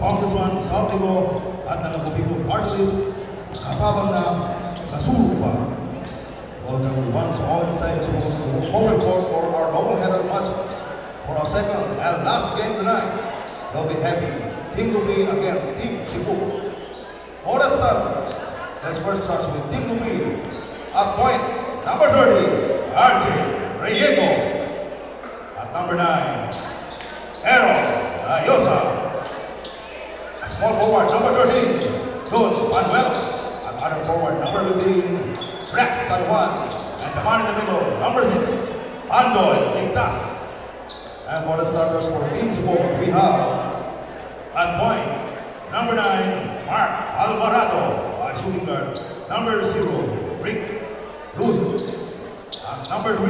Congressman Saltigo at ng Gobiko Party List, katabang na Kasurupa. Welcome everyone to all inside the home report for our doubleheader match for our second and last game tonight. They'll be having Team Lupi against Team Cebu. For the starters, let's first start with Team Lupi. At point, number 30, RJ Reyego. At number 9, Aaron Ayosa. Small forward, number 13, Don Manuelos. And other forward, number 15, Rex San Juan. And the man in the middle, number 6, Andoy Ligtas. And for the starters for Team Cebu, we have at point, number 9, Mark Alvarado. Shooting guard, number 0, Rick Luz. At number 3,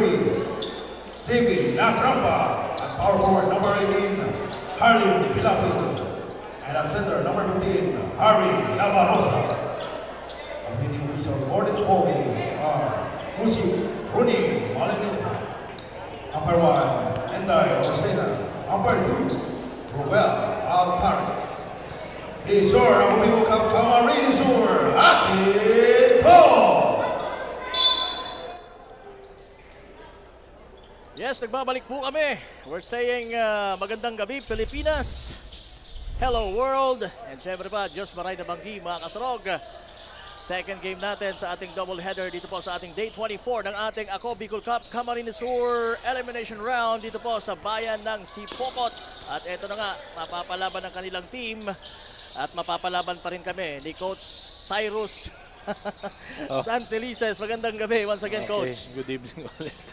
JP Nagrampa. At power forward, number 18, Harley Pilapil. And at center, number 15, Harry Navarroza. Ang hitting official for this ball game are Musi Rooney Malinisa. Umpire 1, Enday Orsena. Umpire 2, Robel Altares. Isur ang Gobiko Cup Camarines Sur, Atito! Yes, nagbabalik po kami. We're saying magandang gabi Pilipinas. Hello world. And syempre pa, Diyos maray na banggi mga kasarog. Second game natin sa ating doubleheader dito po sa ating day 24 ng ating Ako Bicol Cup Camarines Sur Elimination Round dito po sa bayan ng Sipokot. At eto na nga, mapapalaban ng kanilang team. At mapapalaban pa rin kami ni Coach Cyrus Santelices. Magandang gabi once again, Coach. Good evening ulit.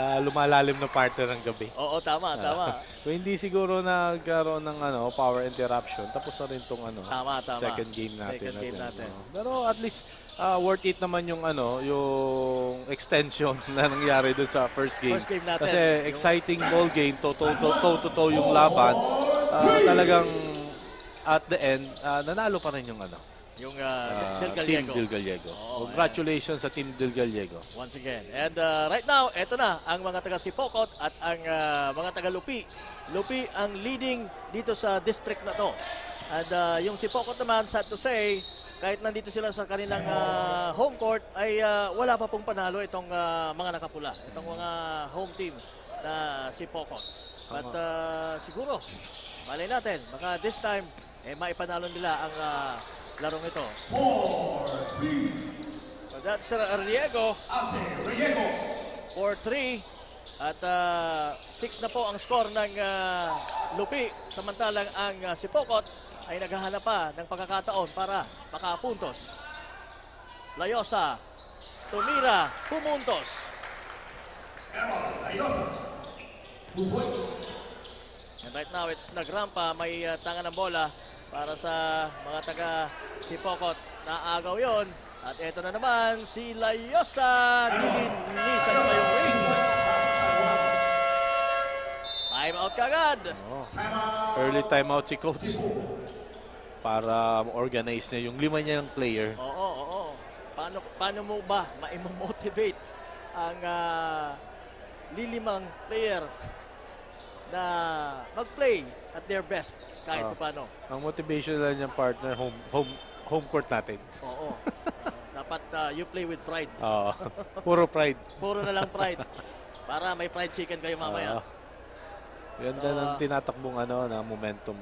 Lumalalim na partner ng gabi. Oo, tama, tama. Kung hindi siguro nagkaroon ng power interruption, tapos na rin itong tama. second game natin. Second game natin. Pero at least worth it naman yung yung extension na nangyari doon sa first game. First game natin. Kasi exciting ball game, toe-to-toe yung laban. Talagang at the end, nanalo pa rin yung Yung Team Del Del Gallego. Oh, Congratulations sa Team Del Gallego. once again. And right now, eto na ang mga taga Sipokot at ang mga taga Lupi. Lupi ang leading dito sa district na to. And yung Sipokot naman, sad to say, kahit nandito sila sa kanilang home court, ay wala pa pong panalo itong mga nakapula. Itong mga home team na Sipokot. But siguro, malay natin, baka this time, maipanalo nila ang larong ito. 4-3. So that's Riego. Riego. 4-3. At 6 na po ang score ng Lupi. Samantalang ang Sipokot ay naghahanap pa ng pagkakataon para makapuntos. Layosa. Tumira. Pumuntos. Ayosa. 2 points. And right now, it's Nagrampa. May tangan ng bola para sa mga taga Sipokot. Naagaw yon. At ito na naman, si Layosa. Nilinisan pa yung ring. Time out kagad. Early timeout si coach para organize niya yung 5 niya ng player. Oo. Paano mo ba ma-motivate ang lilimang player na mag-play at their best kahit paano? Ang motivation lang niyang partner, home court natin. Oo. Dapat you play with pride. Puro pride. Puro na lang pride. Para may fried chicken kayo mamaya. Ganda ng tinatakbong na momentum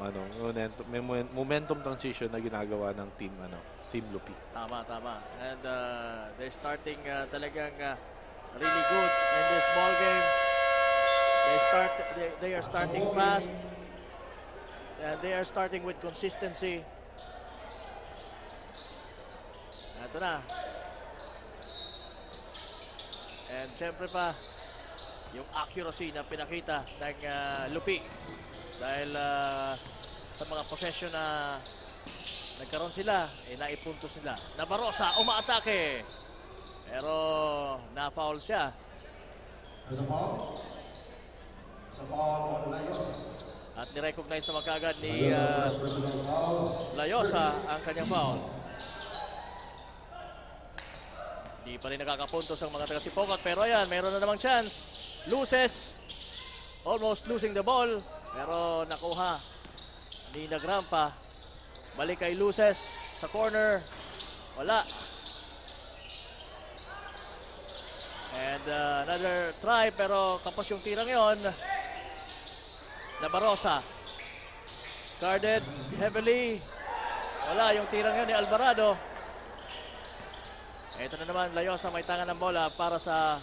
momentum transition na ginagawa ng Team Lupi. Tama. And they're starting talagang really good in this ball game. They are starting fast. And they are starting with consistency. Ito na. And syempre pa, yung accuracy na pinakita ng Lupi. Dahil sa mga possession na nagkaroon sila, naipuntos nila. Navarroza, umaatake. Pero na-foul siya. There's a foul. There's a foul on Layosa. At nirecognize naman kaagad ni Layosa ang kanyang foul. Di pa rin nakakapuntos ang mga taga Sipokot. Pero ayan, meron na namang chance. Loses. Almost losing the ball. Pero nakuha ni Nagrampa Balik kay Luces sa corner. Wala. And another try pero kapos yung tirang yon. Nabarosa. Guarded heavily. Wala yung tirang yun ni Alvarado. Ito na naman, Layosa may tangan ng bola para sa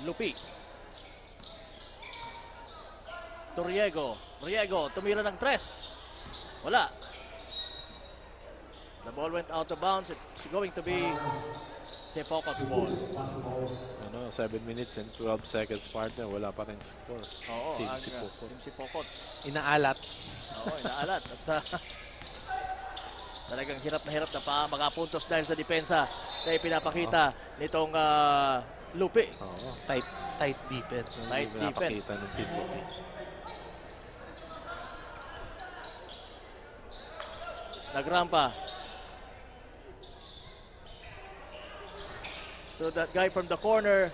Lupi. Riego tumira ng 3. Wala. The ball went out of bounds. It's going to be Sipocot's ball. 7 minutes and 12 seconds partner, wala pa rin score. Oo, Team ang Sipocot. Team Sipocot. Inaalat. Oo, inaalat. At talagang hirap na makapuntos dahil sa depensa na ipinapakita nitong Lupi. Oo, tight defense. Tight defense. Ng Team Lupi. Nagrampa. To that guy from the corner.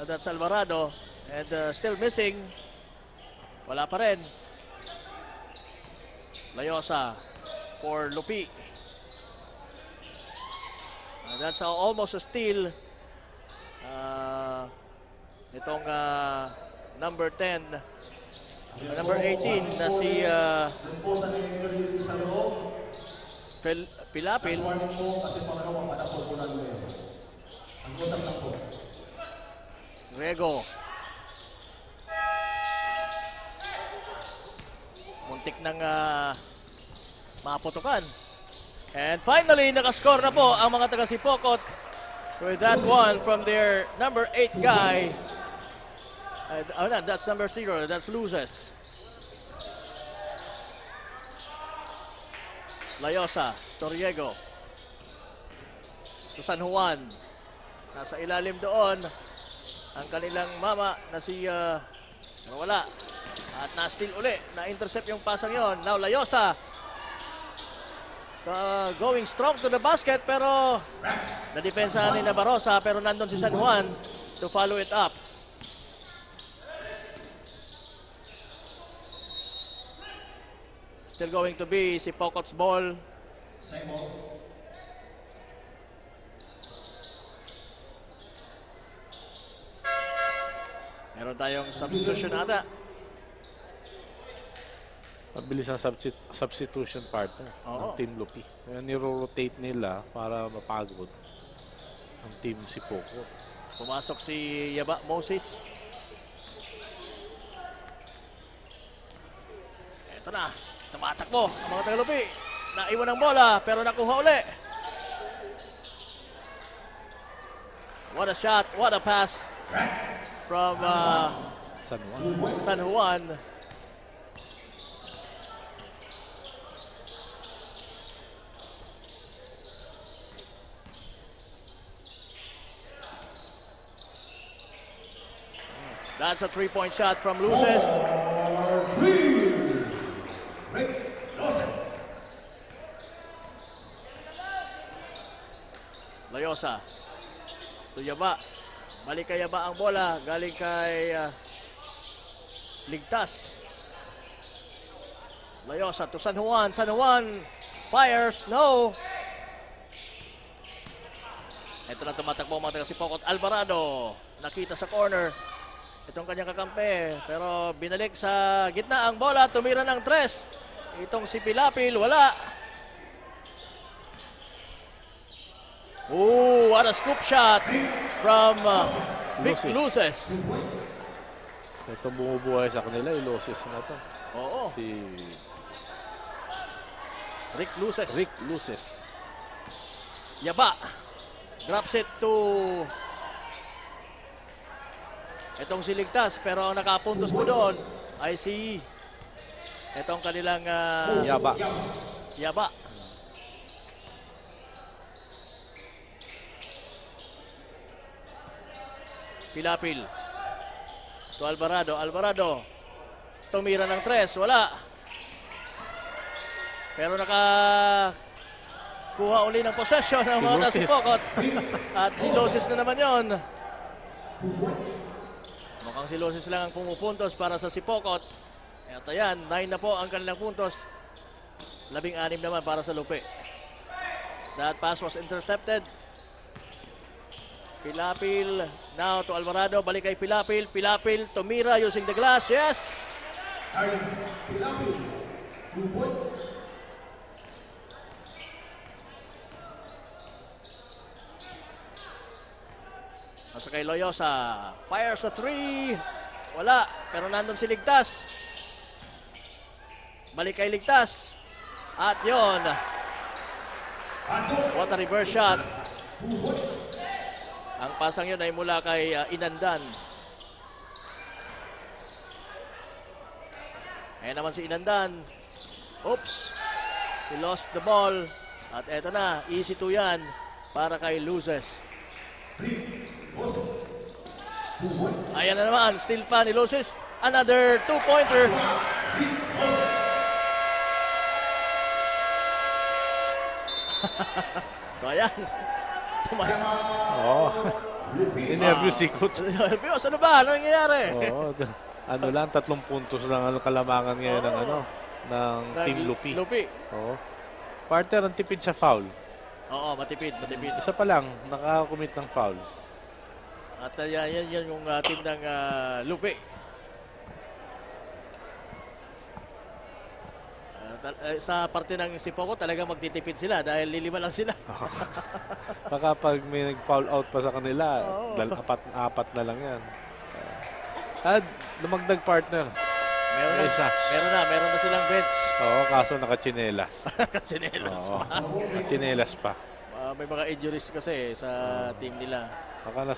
That's Alvarado. And still missing. Wala pa rin. Layosa for Lupi. That's almost a steal. Itong number 10. Number 18 na si Pilapil. Riego. Muntik nang maputukan. And finally, nakascore na po ang mga taga Sipocot with that one from their number 8 guy. That's number 0. That's Luces. Layosa, Riego. To San Juan. Nasa ilalim doon ang kanilang mama na si wala. At na-steal uli. Na-intercept yung pasang yon. Now Layosa going strong to the basket pero na-depensa ni Nabarosa pero nandun si San Juan to follow it up. Still going to be si Pocot's ball. Meron tayong substitution ata. Mabilis ang substitution partner ng Team Lupi. Kaya niro-rotate nila para mapagod ang Team Sipocot. Pumasok si Yaba Moses. Ito na. Tumatakbo ang mga Taga-Lupi. Naiwan ang bola pero nakuha uli. What a shot. What a pass from San Juan. That's a three-point shot from Luces. Layosa. To Yaba. Balik kay Yaba ang bola. Galing kay Ligtas. Layosa to San Juan. San Juan fires. No. Ito na tumatakbo mga taga Sipocot. Alvarado. Nakita sa corner. Itong kanyang kakampi. Pero binalik sa gitna ang bola. Tumira ng 3. Itong si Pilapil. Wala. Oh, what a scoop shot from Vic Luces. Ito bumubuhay sa kanila, yung Luces na to. Oo. Si Rick Luces. Rick Luces. Yaba. Drops it to itong si Ligtas. Pero ang nakapuntos mo doon ay si itong kanilang Yaba. Yaba. Pilapil. To Alvarado. Alvarado. Tumira ng 3. Wala. Pero kuha uli ng possession ng mga Sipocot. At si Luces na naman yon. Mukhang si Luces lang ang pumupuntos para sa Sipocot. At ayan, 9 na po ang kanilang puntos. 16 naman para sa Lupi. That pass was intercepted. Pilapil now to Alvarado. Balik kay Pilapil. Pilapil to Mira using the glass. Yes! Harry Pilapil, 2 points. Nasa kay Loyosa. Fire sa 3. Wala. Pero nandun si Ligtas. Balik kay Ligtas. At yon. What a reverse shot. 2 points. Ang pasang yun ay mula kay Inandan. Ayan naman si Inandan. Oops. He lost the ball. At eto na. Easy to yan para kay Luzes. Moses, 2 points. Ayan na naman. Still pa ni Luzes. Another 2-pointer. So ayan. Tumayo. Oo. Inervyos si coach. Nervyos, ano ba? Ano nangyayari? Oo. Ano lang, 3 puntos lang ang kalamangan ngayon ng ng Team Lupi. Lupi. Oo. Partner, ang tipid sa foul. Oo, matipid, matipid. Isa pa lang, nakakommit ng foul. At yan yung team ng Lupi. Sa parte ng Sipoco, talagang magtitipid sila dahil lilima lang sila. Baka pag may nag-foul out pa sa kanila, Oo. apat na lang yan. At lumagdag partner. Meron Isa. meron na silang bench. Oo, kaso nakachinelas. Katsinelas Oo, pa. nakachinelas pa. May mga injuries kasi sa team nila. Baka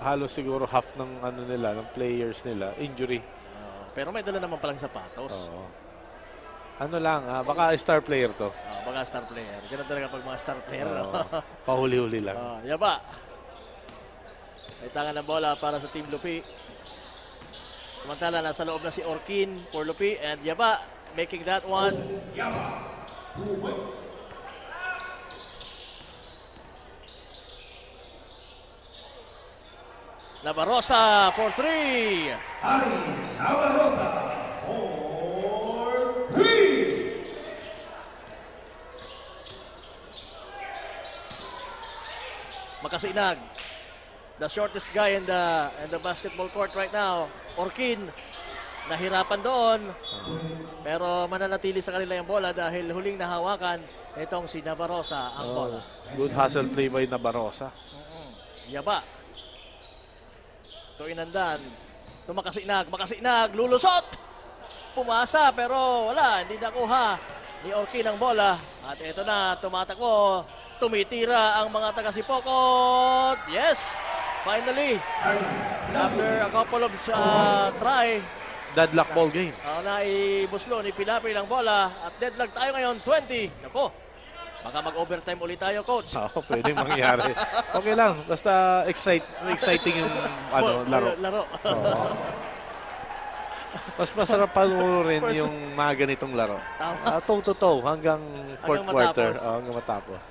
halos siguro half ng nila, ng players nila, injury. Pero may dala naman palang sapatos. Oo. Ano lang, baka star player to. Mga star player. Ganun talaga pag mga star player. Oo. No? Pahuli-huli lang. Yaba. May tangan ng bola para sa Team Lupi. Samantala, nasa loob na si Orkin for Lupi. And Yaba making that one. Yama, 2 points. Nabarosa for 3. Harry Navarroza, for 3. Makasinag. The shortest guy in the basketball court right now. Orkin. Nahirapan doon. Pero mananatili sa kanila yung bola dahil huling nahawakan itong si Navarrosa ang bola. Good hustle play by Nabarosa. Yaba. Ito Inandan. Ito Makasinag. Lulusot. Pumasa pero wala. Hindi nakuha ni Orkin ang bola. At ito na. Tumatakbo. Tumitira ang mga taga Sipocot. Yes. Finally. After a couple of try. Deadlock ball game. Naibuslo ni Pilapil ang bola. At deadlock tayo ngayon. 20. Nako. Baka mag-overtime ulit tayo, coach. Oo, pwedeng mangyari. Okay lang, basta exciting yung laro. Mas masarap panoorin First- yung mga ganitong laro. Tama. Toe-to-toe hanggang fourth Hanggang quarter. matapos. Hanggang matapos.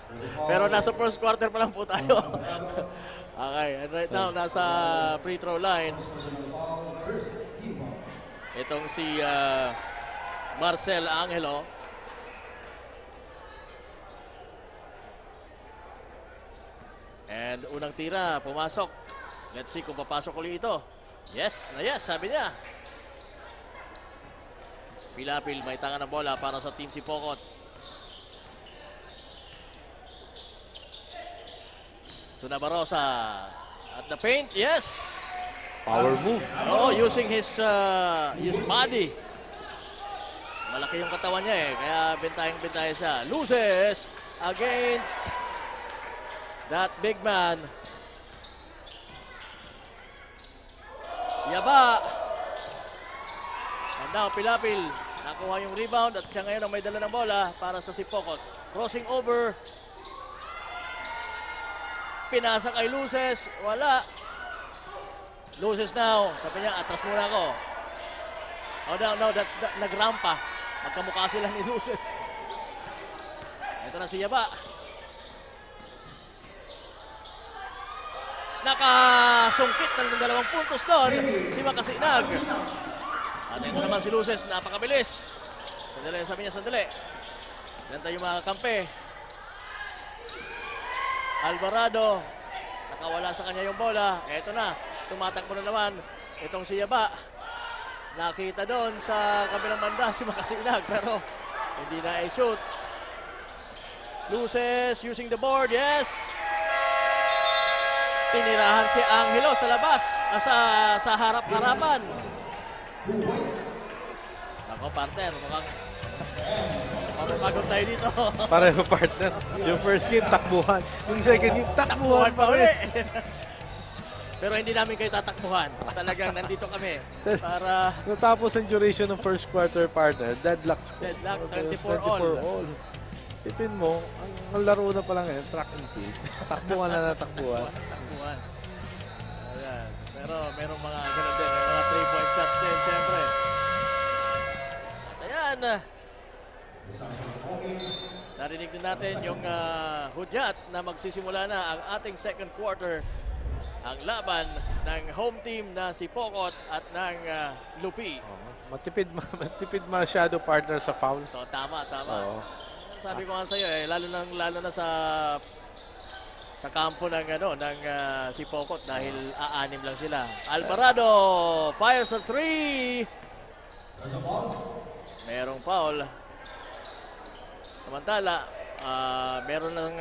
Pero nasa first quarter pa lang po tayo. Okay, and right now, nasa free throw line. Itong si Marcel Angelo. And unang tira, pumasok. Let's see kung papasok ulit ito. Yes, sabi niya. Pilapil, may tangan ng bola para sa Team Sipocot. To Navarrosa. At the paint, yes! Power move. Oh, using his body. Malaki yung katawan niya kaya bintayang-bintaya siya. Loses against that big man. Yaba. And now Pilapil. Nakuha yung rebound at siya ngayon ang may dala ng bola para sa Sipocot. Crossing over. Pinasa kay Loses. Wala. Loses now. Sabi niya, atras muna ako. Oh, no, that's nagrampa. Magkamukha sila ni Loses. Ito na si Yaba. Nakasungkit ng 2 puntos doon. Si Makasinag. At ito naman si Loses. Napakabilis. Sandali, sabi niya, sandali. Yan tayo mga kampe. Alvarado. Nakawala sa kanya yung bola. Eto na. Tumatakbo na naman. Itong si Yaba. Nakita doon sa kabilang banda si Makasinag pero hindi na i-shoot. Loses using the board. Yes! Tinirahan si Angelo sa labas. Sa harap-harapan. Ako partner. Mukhang pagod tayo dito. Pareho partner. Yung first game, takbuhan. Yung second game, takbuhan pa uli. rin. Pero hindi namin kayo tatakbuhan. Talagang nandito kami para Natapos ang duration ng first quarter partner, deadlocks. deadlock 24 all. Tipin mo, ang laro na pa lang yan, track and field. Takbuhan na takbuhan. Takbuhan. Ayan. Pero merong mga ganun din. May mga 3-point shots din, siyempre. At ayan. Narinig din natin yung hudyat na magsisimula na ang ating second quarter. Ang laban ng home team na si Pokot at ng Lupi. Matipid masyado partner sa foul. So, tama. Oo. Sabi ko nga sa iyo lalo na sa kampo ng si Pokot dahil aanim lang sila. Alvarado fires a 3. Merong foul. Samantala, meron ng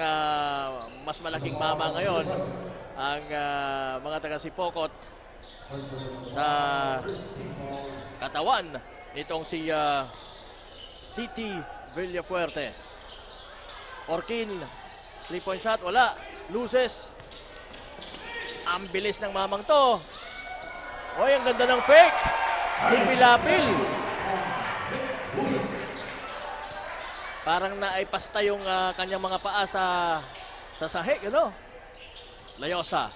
mas malaking mama ngayon ang mga taga si Pokot sa katawan nitong si City Villafuerte. Orkin, 3-point shot, wala. Loses. Ang bilis ng mamang to. Oy, ang ganda ng fake. Pipilapil. Parang naipasta yung kanyang mga paa sa sahig, ano? Layosa.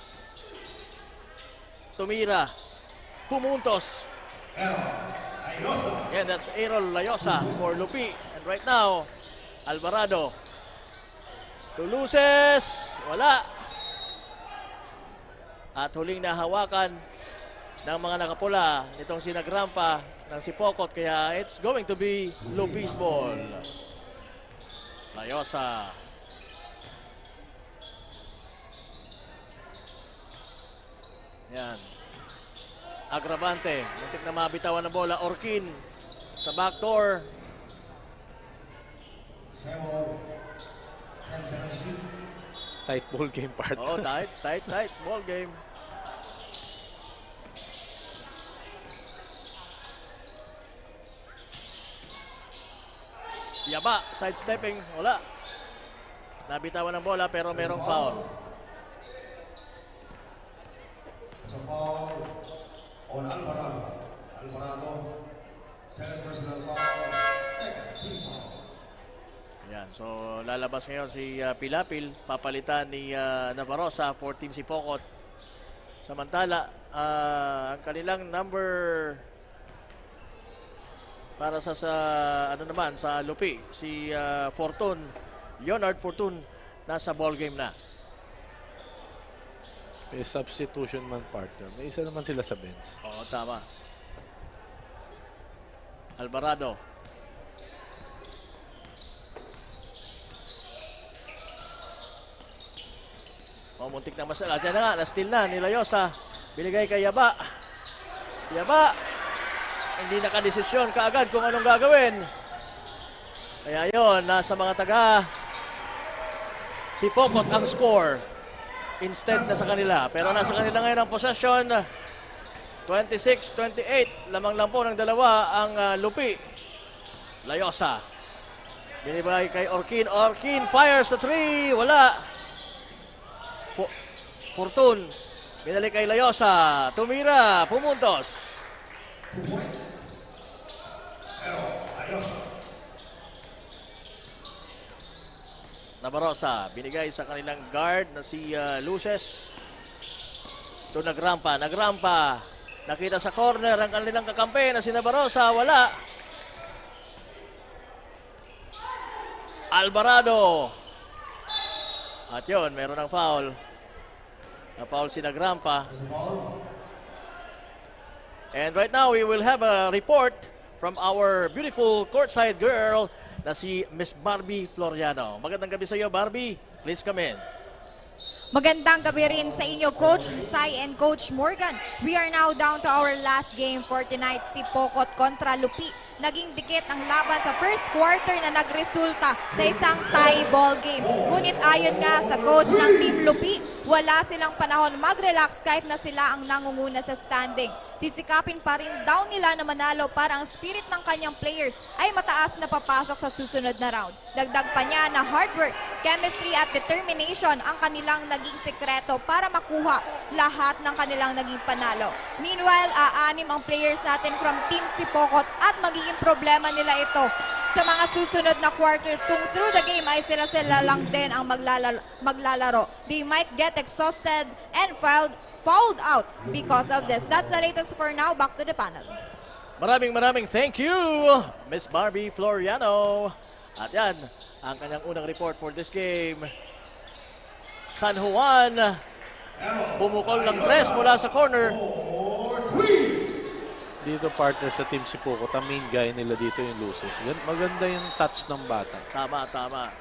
Tumira. Pumuntos. Yeah, that's Errol Layosa for Lupi. And right now, Alvarado. Loses. Wala. At huling nahawakan ng mga nakapula nitong sinagrampa ng si Pokot. Kaya it's going to be Lupi's ball. Layosa. Yan. Agravante. Muntik na mabitawan ng bola. Orkin sa backdoor. Tight ball game partner. Oh, tight ball game. Yaba, sidestepping, wala. Nabitawan ng bola pero merong foul. It's a foul on Alvarado. Alvarado, second personal foul, second team foul. Yan, so lalabas ngayon si Pilapil, papalitan ni Navarroza for team si Pokot. Samantala, ang kanilang number para sa Lupi, si Fortun, Leonard Fortun, nasa ball game na. May substitution man partner. May isa naman sila sa bench. Oo, tama. Alvarado. Muntik na masala. Diyan na nga, na-steal na ni Layosa. Binigay kay Yaba. Yaba. Hindi nakadesisyon kaagad kung anong gagawin. Kaya yon, nasa mga taga si Pokot ang score. Instead na sa kanila. Pero nasa kanila ngayon ang possession. 26-28. Lamang lang po ng dalawa ang Lupi. Layosa. Binibigay kay Orkin. Orkin fires sa 3. Wala. Fortun. Binalik kay Layosa. Tumira. Pumuntos. 2 points. Pero Layosa. Navarroza. Binigay sa kanilang guard na si Luces. Ito nagrampa. Nakita sa corner ang kanilang kakampi na si Navarroza. Wala. Alvarado. At yun, meron ng foul. Na-foul si Nagrampa. And right now, we will have a report from our beautiful courtside girl, na si Miss Barbie Floriano. Magandang gabi sa iyo, Barbie. Please come in. Magandang gabi rin sa inyo, Coach Sai and Coach Morgan. We are now down to our last game for tonight, si Pokot kontra Lupi. Naging dikit ang laban sa first quarter na nagresulta sa isang tie ball game. Ngunit ayon nga sa coach ng Team Lupi, wala silang panahon mag-relax kahit na sila ang nangunguna sa standing. Sisikapin pa rin daw nila na manalo para ang spirit ng kanyang players ay mataas na papasok sa susunod na round. Dagdag pa niya na hard work, chemistry at determination ang kanilang naging sekreto para makuha lahat ng kanilang naging panalo. Meanwhile, aanim ang players natin from Team Sipokot at magiging problema nila ito sa mga susunod na quarters kung through the game ay sila lang din ang maglalaro. They might get exhausted and fouled out because of this. That's the latest for now. Back to the panel. Maraming thank you, Miss Barbie Floriano. At yan, ang kanyang unang report for this game. San Juan, pumukol ng 3 mula sa corner. Dito partner sa Team Sipokot, ang main guy nila dito yung Luces. Maganda yung touch ng bata. Tama.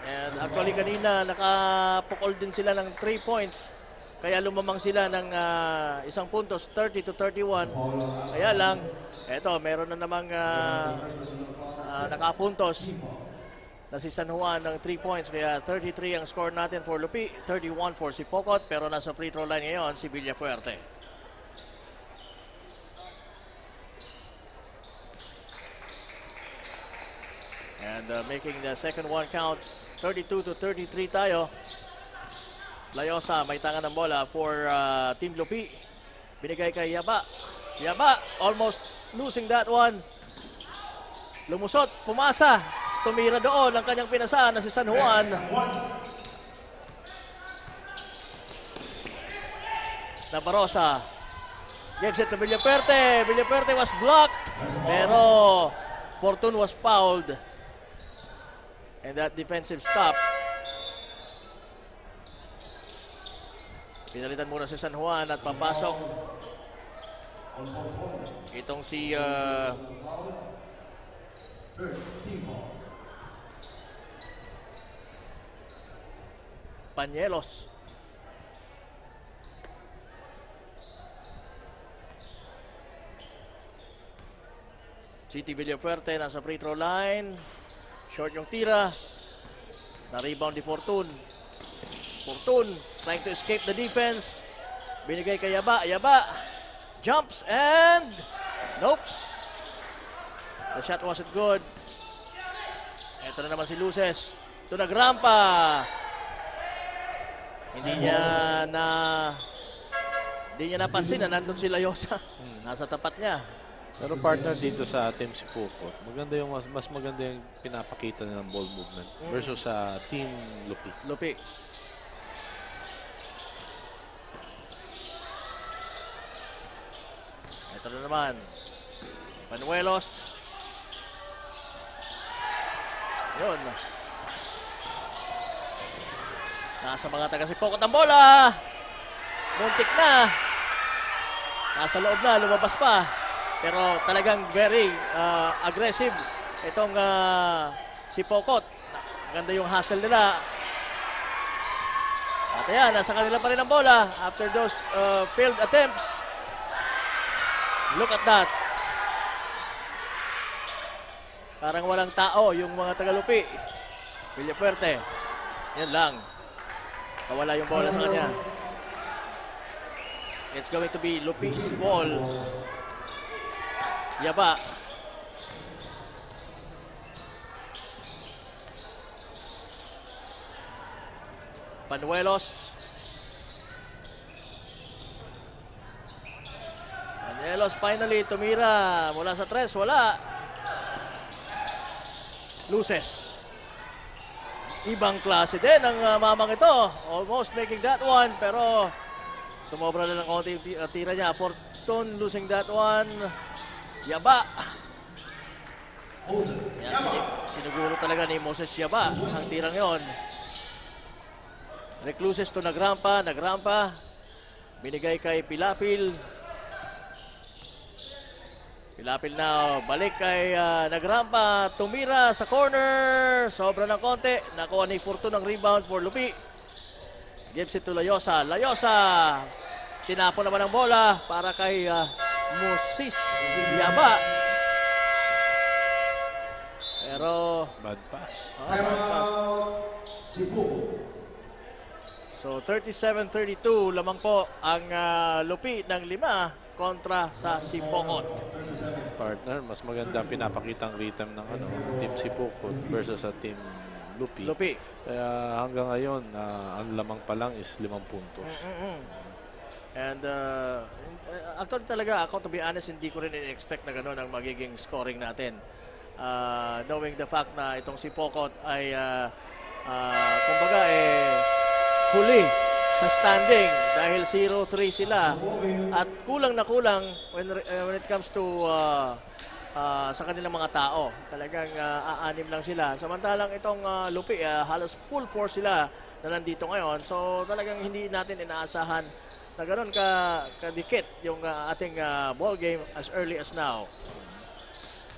And actually kanina nakapukol din sila ng 3 points. Kaya lumamang sila ng isang puntos, 30-31. Kaya lang, eto, meron na namang nakapuntos na si San Juan ng 3 points. Kaya 33 ang score natin for Lupi, 31 for Sipokot. Pero nasa free throw line ngayon si Villafuerte. And making the second one count, 32-33 tayo. Layosa, may tangan ng bola for Team Lupi. Binigay kay Yaba. Yaba, almost losing that one. Lumusot, pumasa. Tumira doon ang kanyang pinasaan na si San Juan. Nabarosa. Gives it to Villafuerte. Villafuerte was blocked. Pero Fortune was fouled. And that defensive stop. Pinalitan muna si San Juan at papasok. Itong si Pañuelos. City Villafuerte nasa free throw line. Short yung tira. Na-rebound ni Fortune. Fortune trying to escape the defense. Binigay kay Yaba. Yaba jumps and nope. The shot wasn't good. Ito na naman si Luces. Ito nagrampa. Hindi niya napansin na nandun si Layosa. Nasa tapat niya. Pero partner dito sa Team Sipokot, maganda yung mas maganda yung pinapakita nilang ball movement versus sa Team Lupi. Lupi. Ito na naman. Panuelos. Yun. Nasa mga taga-Sipokot ang bola. Muntik na. Nasa loob na, lumabas pa. Pero talagang very aggressive itong Sipokot. Ganda yung hustle nila. At ayan, nasa kanila pa rin ang bola after those failed attempts. Look at that. Parang walang tao yung mga Tagalupi. Villafuerte. Yan lang. Kawala yung bola sa kanya. It's going to be Lupi's ball. Yaba. Panuelos. Panuelos finally tumira mula sa 3. Wala. Luces. Ibang klase din ang mamang ito. Almost making that one pero sumobra na ng konti tira niya. Fortune losing that one. Yaba. Yan, siniguro talaga ni Moses Yaba ang tirang yon. Recluses to nagrampa. Binigay kay Pilapil. Pilapil na, balik kay nagrampa, tumira sa corner, sobra ng konti, nakuha ni Fortune ng rebound for Lupi. Gives it to Layosa. Layosa, tinapon naman ang bola para kay Moses Yaba. Pero, Bad pass. Time out. Cebu. so 37-32, lamang po ang Lupi ng 5 kontra sa Sipokot. Partner, mas maganda ang pinapakitang rhythm ng Team Sipokot versus sa Team Lupi. Lupi. Kaya hanggang ngayon, ang lamang pa lang is 5 puntos. And actually talaga ako, to be honest, hindi ko rin expect na gano'n ang magiging scoring natin. Knowing the fact na itong si Pokot ay kumbaga huli sa standing dahil 0-3 sila at kulang na kulang when it comes to sa kanilang mga tao. Talagang aanim lang sila. Samantalang itong Lupi, halos full force sila na nandito ngayon. So talagang hindi natin inaasahan na gano'n kadikit yung ating ball game as early as now.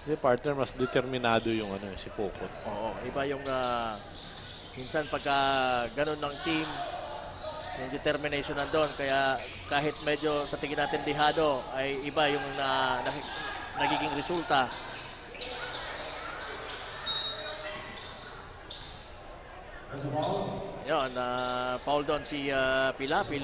Kasi partner, mas determinado yung si Pokot. Oo, iba yung minsan pagka gano'n ng team, yung determination nandun. Kaya kahit medyo sa tingin natin dihado, ay iba yung nagiging resulta. There's a ball. Yun, foul doon si Pilapil.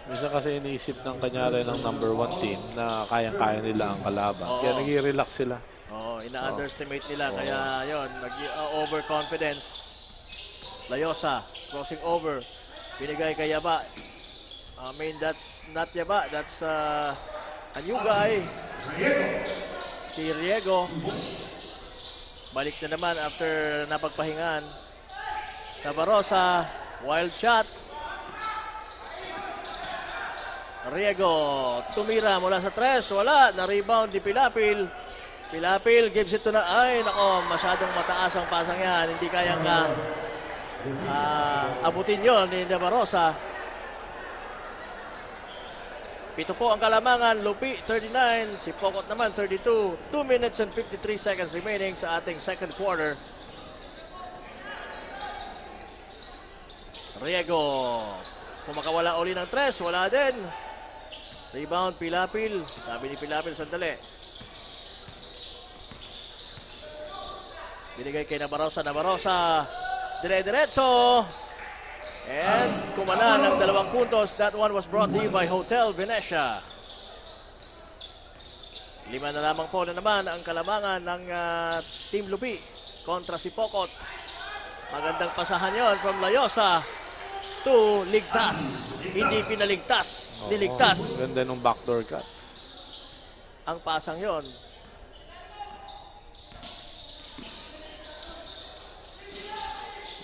Minsan kasi iniisip ng kanyari ng number 1 team na kayang-kaya nila ang kalaban. Oo. Kaya nag-relax sila. Oo, ina-underestimate nila. Kaya yun, overconfidence. Layosa, crossing over. Binigay kay Yaba. I mean, that's not Yaba. That's a new guy. Si Riego. Balik na naman after napagpahingan. Nabarosa, wild shot. Riego, tumira mula sa 3. Wala, na-rebound di Pilapil. Pilapil gives it to na. Ay, nako, masyadong mataas ang pasang yan. Hindi kayang abutin yon ni Nabarosa. 7 po ang kalamangan. Lupi 39, si Pokot naman 32. 2 minutes and 53 seconds remaining sa ating second quarter. Riego, kung makawala uli ng 3, wala din. Rebound Pilapil. Sabi ni Pilapil, sandali. Binigay kay Nabarosa. Nabarosa, dire-diretso. And kumana ng 2 puntos. That one was brought to you by Hotel Venecia. 5 na lamang po na naman ang kalamangan ng Team Lupi kontra si Pokot. Magandang pasahan yon from Layosa to Ligtas. Hindi pinaligtas, niligtas. Ganda nung backdoor cut. Ang pasang yon.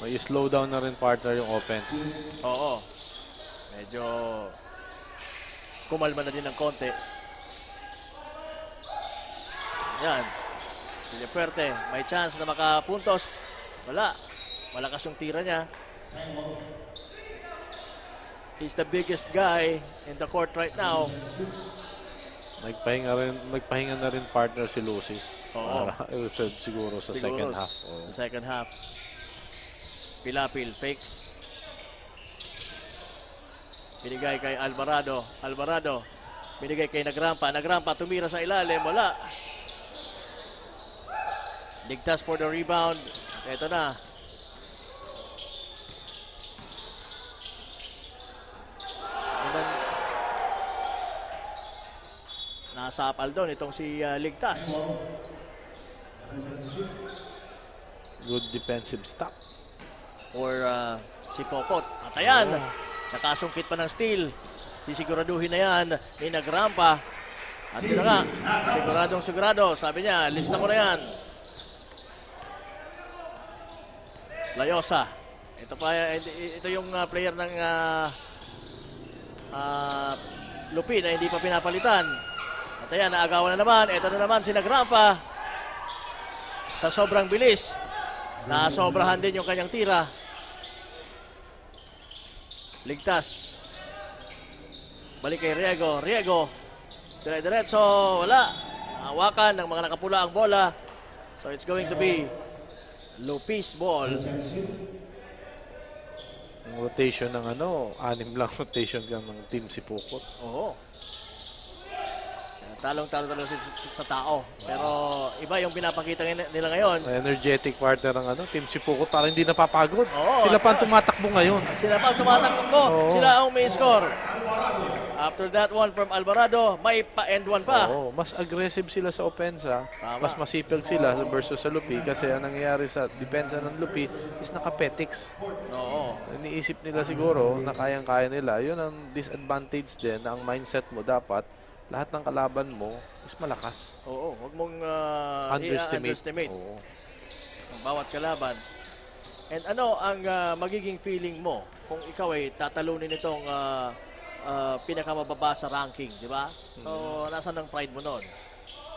May slow down na rin partner yung offense. Oo. Medyo kumalma na din ng konti. Yan. Villafuerte, may chance na makapuntos. Wala. Malakas yung tira niya. He's the biggest guy in the court right now. Nagpahinga na rin partner si Lucis. Oo. Para i-reserve siguro sa second half. The second half. Pilapil, fakes. Binigay kay Alvarado. Alvarado. Binigay kay Nagrampa. Nagrampa, tumira sa ilalim. Wala. Ligtas for the rebound. Ito na. Nasa doon itong si Ligtas. Good defensive stop. Or si Pokot. At ayan, nakasungkit pa ng steal. Sisiguraduhin na yan ni Nagrampa. At sila nga, siguradong sigurado. Sabi niya, lista ko na yan. Layosa. Ito yung player ng Lupi na hindi pa pinapalitan. At ayan, naagawan na naman. Ito na naman si Nagrampa. Sa sobrang bilis. Nasobrahan din yung kanyang tira. Ligtas. Balik kay Riego. Riego. Dire-diretso, wala. Hawakan ng mga nakapula ang bola. So it's going to be Lupi's ball. Ang rotation ng 6 lang rotation lang ng team si Pokot. Oo. Talong-talo sa tao. Pero iba yung pinapakita nila ngayon. Energetic partner ng team si Pokot para hindi napapagod. Oo. Sila pa ang tumatakbo ngayon. Sila pa ang tumatakbo. Oo. Sila ang may score. After that one from Alvarado, may pa-end one pa. Oo, mas aggressive sila sa opensa. Tama. Mas masipag sila versus sa Lupi kasi ang nangyayari sa depensa ng Lupi is nakapetics. Oo. Iniisip nila siguro na kayang-kaya nila. Yun ang disadvantage din na ang mindset mo dapat lahat ng kalaban mo is malakas. Oo. Huwag mong Underestimate. i-underestimate Oo. ang bawat kalaban. And ano ang magiging feeling mo kung ikaw ay tatalunin itong pinakamababa sa ranking, di ba? So, nasaan ang pride mo noon?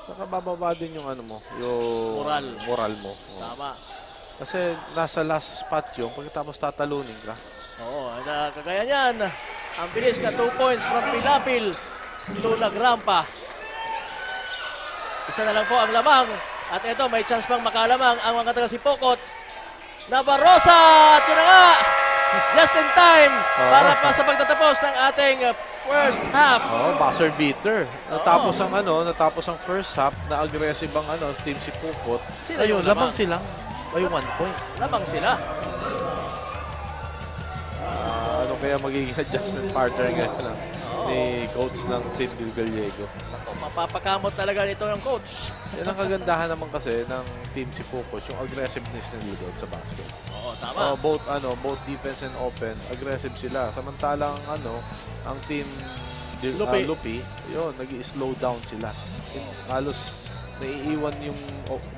Saka bababa din yung yung moral mo. Oo. Tama. Kasi nasa last spot yung pagkatapos tatalunin ka. Oo, and kagaya niyan, ang bilis na 2 points from Pilapil to Lagrampa. Isa na lang po ang lamang. At ito, may chance pang makalamang ang mga taga si Pokot. Nabarosa! At yun na nga! Just in time para pa sa pagtatapos ng ating first half. Oh, buzzer beater. Natapos ang first half na aggressive ang team si Pokot. Sila Ayun, yung lamang lamang. silang may 1 point. Lamang sila. Ano kaya magiging adjustment partner ngayon ni coach ng Team Bill Gallego? Ako, mapapakamot talaga nito yung coach. Yan ang kagandahan naman kasi ng team si Pokot, yung aggressiveness nila doon sa basket. Oo, tama. Both defense and open, aggressive sila. Samantalang ang team Lupi, yun, nag-i-slow down sila. Halos naiiwan yung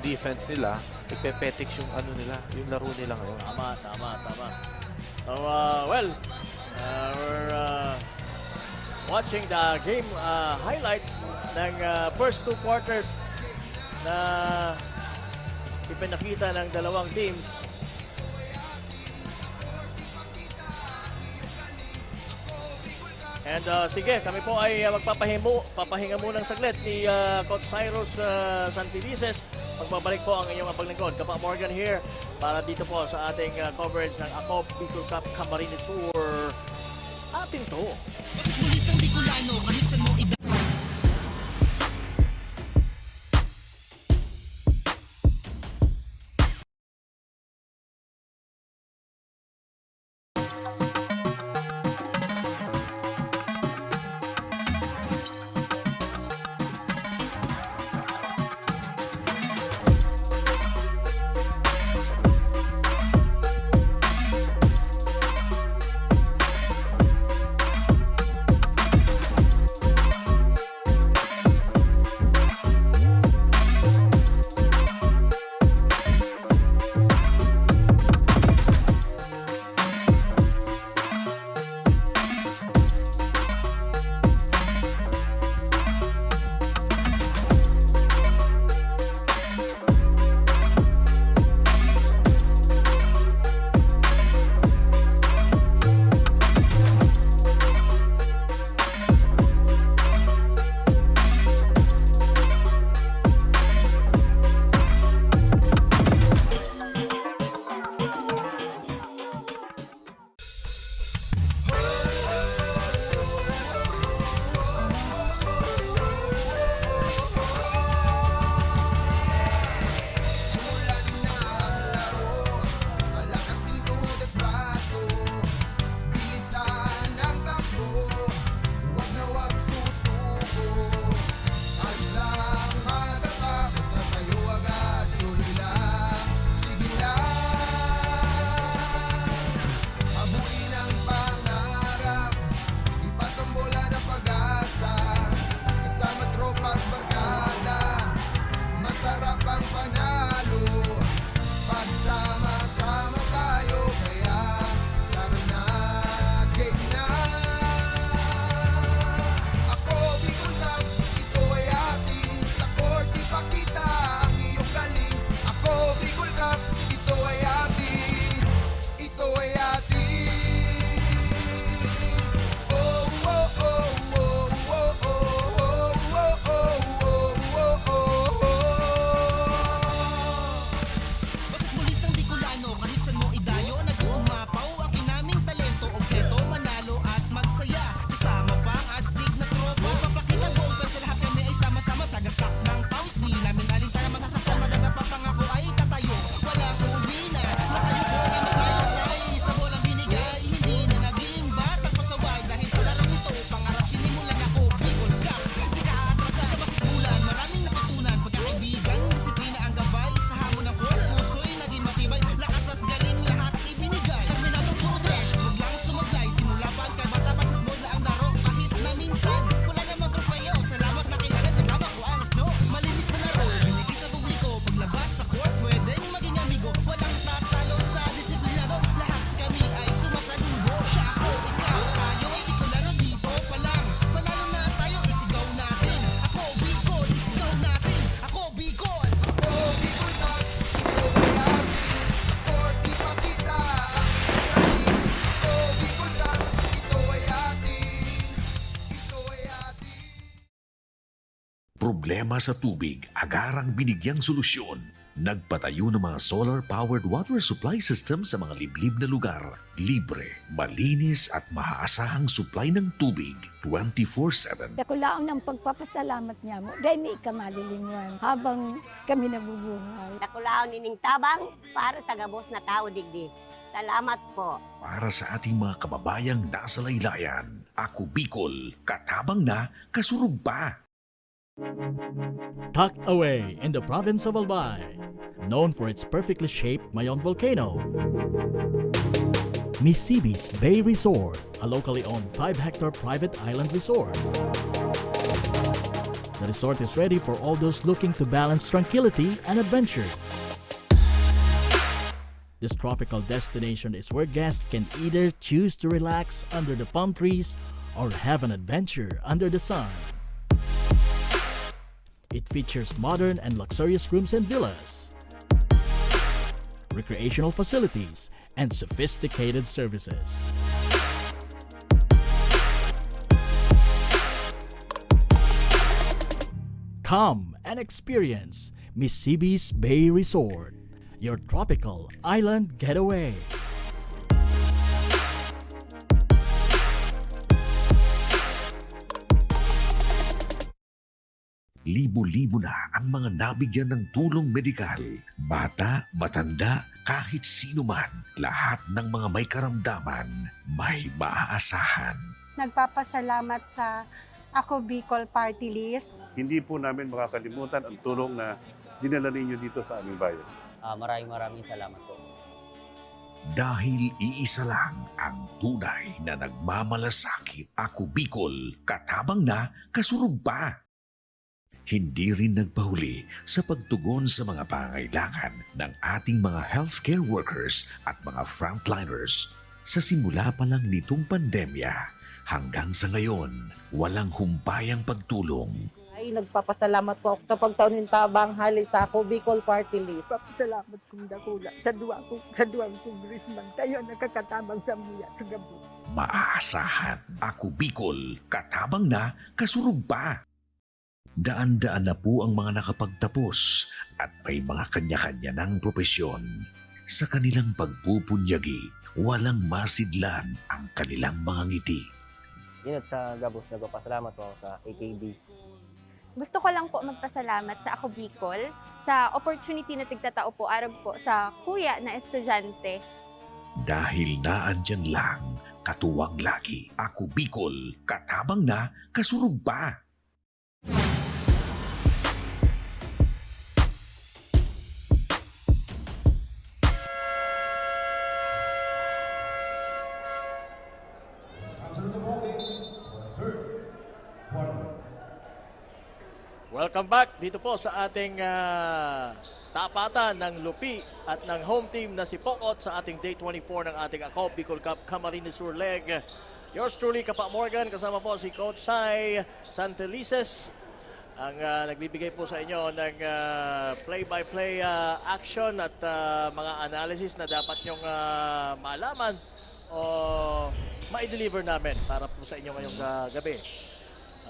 defense nila, nagpe-petics yung yung laro nila ngayon. Tama. So, we're watching the game highlights ng first 2 quarters na ipinakita ng dalawang teams. And sige, kami po ay papahinga muna ng saglit ni Coach Cyrus Santilices. Magbabalik po ang inyong apaglingkod. Kapa Morgan here para dito po sa ating coverage ng Acop Bicol Cup Camarines Sur. Atin to. Basketballist ng Bicolano, kahit saan mo Promise di namin alintana masasaktan. Maganda pa pangako ay tatayo. Wala ko umina, na kayo ko na magkakatay. Sa bolang binigay, hindi na naging batang pasaway. Dahil sa larong ito, pangarap sinimulan ako. Bicol Cup, di ka atrasan sa basketbulan. Maraming natutunan, pagkakaibigan, disiplina ang gabay. Sa hamon ng court, puso'y naging matibay. Lakas at galing lahat ibinigay. Terminado progress, huwag lang sumablay. Simula pagkabata, basketball na ang laro. Kahit na minsan, wala namang trofeo. Salamat na kilala, dilama ko ang snow. Malinis na laro, binigay sa publiko. Paglabas sa court, pwedeng maging amigo. Walang tatalo sa disiplinado. Lahat kami ay sumasaludo. Siya ako, ikaw, tayo ay Bicolano dito pa lang. Panalo na tayo, isigaw natin. Ako, Bicol, isigaw natin. Ako, Bicol. Ako, Bicol na, ito ay atin. Sa court, ipakita ang galing. Ako, Bicol na, ito ay atin. Ito ay atin. Problema sa tubig, agarang binigyang solusyon. Nagpatayo ng mga solar-powered water supply system sa mga liblib na lugar. Libre, malinis at maaasahang supply ng tubig 24/7. Dako laon ng pagpapasalamat niya mo, dahil may ikamalilinguan habang kami nabubuhay. Nakulaon nining tabang para sa gabos na tao digdi. Salamat po. Para sa ating mga kababayang nasa laylayan, Ako Bicol, katabang na, kasurug pa. Tucked away in the province of Albay, known for its perfectly shaped Mayon volcano, Misibis Bay Resort, a locally owned 5-hectare private island resort. The resort is ready for all those looking to balance tranquility and adventure. This tropical destination is where guests can either choose to relax under the palm trees or have an adventure under the sun. It features modern and luxurious rooms and villas, recreational facilities, and sophisticated services. Come and experience Misibis Bay Resort, your tropical island getaway. Libo-libo na ang mga nabigyan ng tulong medikal. Bata, matanda, kahit sino man, lahat ng mga may karamdaman, may maaasahan. Nagpapasalamat sa Ako Bicol Party List. Hindi po namin makakalimutan ang tulong na dinala ninyo dito sa aming bayan. Maraming salamat po. Dahil iisa lang ang tunay na nagmamalasakit. Ako Bicol, katabang na, kasurug pa. Hindi rin nagpahuli sa pagtugon sa mga pangangailangan ng ating mga healthcare workers at mga frontliners. Sa simula pa lang nitong pandemya, hanggang sa ngayon, walang humpayang pagtulong. Ay, nagpapasalamat po ako sa pagtaunin tabang hali sa Ako Bicol Party List. Papasalamat kong dakula sa duwang kongresman. Tayo nakakatabang sa muya sa gabi. Maaasahan, Ako Bicol, katabang na, kasurug pa. Daan-daan na po ang mga nakapagtapos at may mga kanya-kanya ng propesyon. Sa kanilang pagpupunyagi, walang masidlan ang kanilang mga ngiti. Yun sa Gabos, nagpapasalamat po ako sa AKB. Gusto ko lang po magpasalamat sa Ako Bicol sa opportunity na tigtatao po arag po sa kuya na estudyante. Dahil naandyan lang, katuwang lagi. Ako Bicol, katabang na, kasurug pa. Welcome back dito po sa ating tapatan ng Lupi at ng home team na si Pokot sa ating Day 24 ng ating Ako Bicol Cup Camarines Sur Leg. Yours truly, Kapa Morgan, kasama po si Coach Sai Santelices ang nagbibigay po sa inyo ng play-by-play action at mga analysis na dapat nyong malaman o ma-deliver namin para po sa inyo ngayong gabi.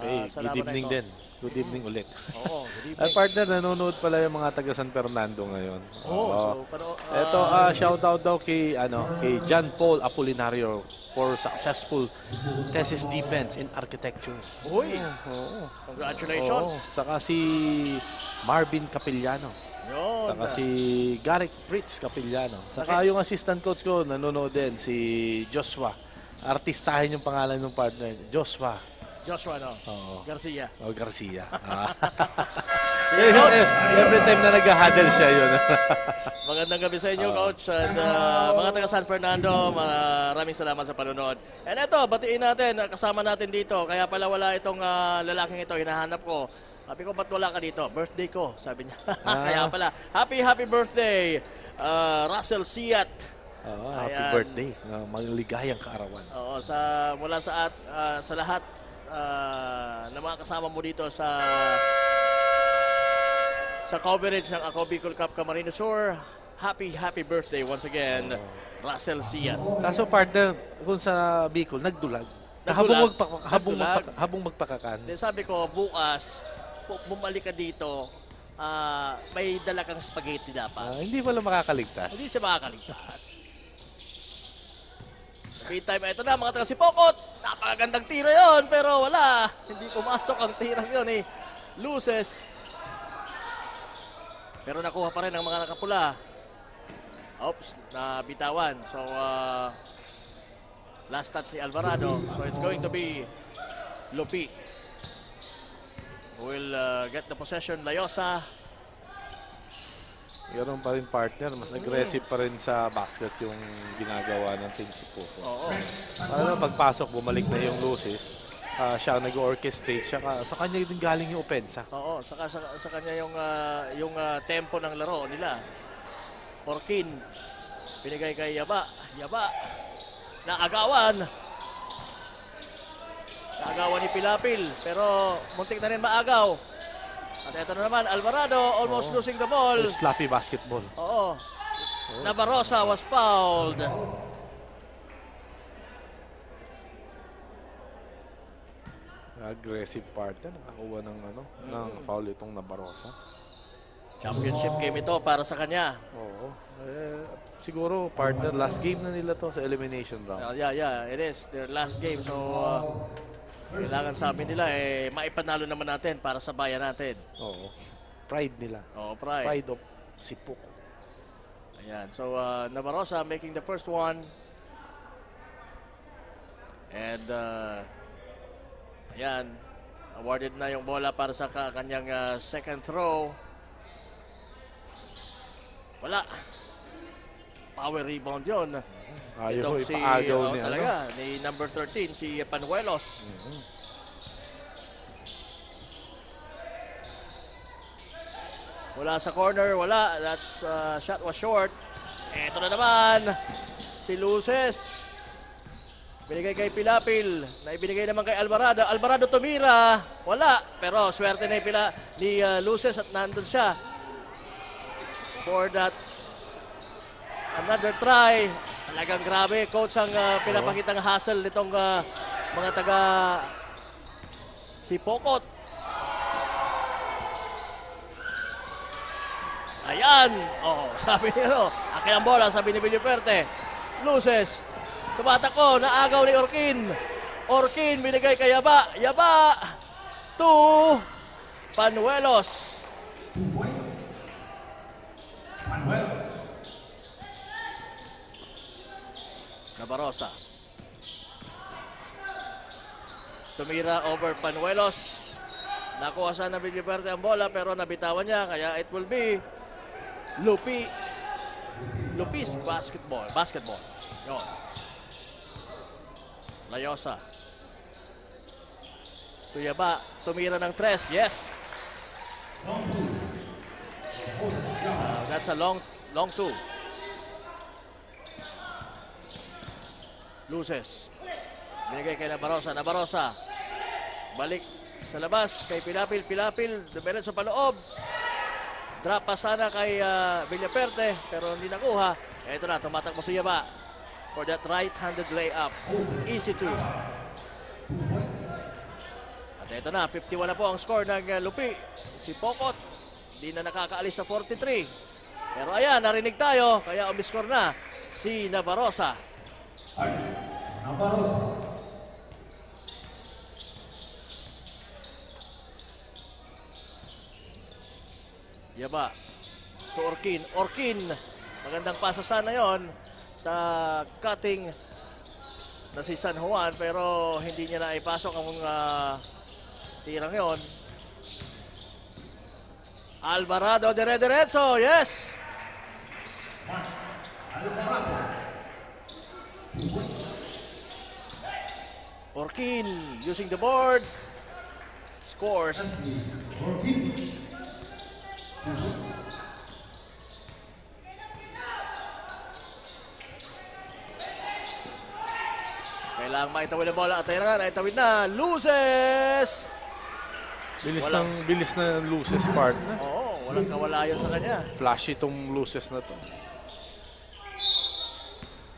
Hey, sa good laban na evening ito. din. Good evening ulit. Oo, good Ay, evening. partner, nanonood pala yung mga taga San Fernando ngayon. Oo, Oo. so, pero, Ito, shoutout daw kay John Paul Apolinario for successful thesis defense in architecture. Uy, Oo. congratulations. Oo. Saka si Marvin Capellano. Yun. Saka si Garrick Fritz Capellano. Saka yung assistant coach ko, nanonood din, si Joshua. Artistahin yung pangalan ng partner. Joshua. Joshua, no? Oo. Garcia. Garcia. Every time na nag-huddle siya yun. Magandang gabi sa inyo, Coach. And mga taga San Fernando, maraming salamat sa panonood. And ito, batiin natin, kasama natin dito. Kaya pala wala itong lalaking ito, hinahanap ko. Sabi ko, ba't wala ka dito? Birthday ko, sabi niya. Kaya pala, happy birthday, Russell Siat. Happy Ayan. birthday. Maligayang kaarawan. Oo, mula sa lahat ng mga kasama mo dito sa coverage ng Ako Bicol Cup Camarines Sur. Happy birthday once again, Russell Siat. Kaso partner, kung sa Bicol, nagdulag. Habang magpakakan. Then sabi ko, bukas, bumalik ka dito, may dala kang spaghetti dapat. Hindi pala makakaligtas. Hindi siya makakaligtas. Meantime, ito na mga taga Sipokot. Napakagandang tira yon, pero wala. Hindi pumasok ang tirang yon eh. Loses. Pero nakuha pa rin ang mga nakapula. Oops, nabitawan. So, last touch ni Alvarado. So, it's going to be Lupi. Will get the possession. Layosa. Meron pa rin partner, mas aggressive pa rin sa basket yung ginagawa ng Team Sipoko. Oo. Pagpasok, bumalik na yung loses. Siya ang nag-orchestrate. Sa kanya din galing yung opensa. Oo, saka sa kanya yung tempo ng laro nila. Orkin, binigay kay Yaba. Yaba, naagawan. Naagawan ni Pilapil, pero muntik na rin maagaw. At ito na naman, Alvarado, almost losing the ball. Sloppy basketball. Oo. Navarrosa was fouled. Aggressive partner. Nakakuha ng foul itong Navarrosa. Championship game ito para sa kanya. Oo. Siguro, partner, last game na nila to sa elimination round. Yeah, it is their last game. So, kailangan sabi nila, maipanalo naman natin para sa bayan natin. Oo. Pride nila. Oo, pride. Pride of Sipoko. Ayan. So, Navarrosa making the first one. And, ayan. Awarded na yung bola para sa kanyang second throw. Wala. Power rebound yun. Ayaw Itong ipaagaw ni talaga, ni number 13, si Panuelos. Wala sa corner, wala. That's shot was short. Ito na naman, si Luces. Binigay kay Pilapil, na ibinigay naman kay Alvarado. Alvarado tumira, wala. Pero swerte na ni Luces at nandun siya. For that, another try. Talagang grabe, coach, ang pinapakitang hustle nitong mga taga Sipokot. Ayan! Sabi niya, akin ang bola, sabi ni Villaperte. Loses. Tumatakbo, naagaw ni Orkin. Orkin, binigay kay Yaba. Yaba! To Panuelos. 2 points. Panuelos. Navarrosa. Tumira over Panuelos. Nakuha sana Villaperte ang bola pero nabitawan niya, kaya it will be Lupi's basketball. Yun. Layosa. Tuyaba, tumira ng tres. Yes. That's a long two. Loses. Binigay kay Navarrosa. Navarrosa. Balik sa labas kay Pilapil. Pilapil, dumiretso sa paloob. Drop pa sana kay Villaperte, pero hindi nakuha. Ito na, tumatakbo si Yaba for that right-handed layup. Easy two. At Ito na, 51 na po ang score ng Lupi. Si Pokot, hindi na nakakaalis sa 43. Pero ayan, narinig tayo, kaya umiscore na si Navarroza. Navarroza. Yaba to Orkin. Orkin, magandang pasa sana yon sa cutting na si San Juan, pero hindi niya na ipasok ang tirang yon. Alvarado, dire-diretso, yes! Alvarado. Orkin using the board, scores. Orkin. Kailangang maitawid ang bola at ayun na, naitawid na, loses! Bilis na ng loses part na. Oo, walang kawala yun sa kanya. Flashy itong loses na to.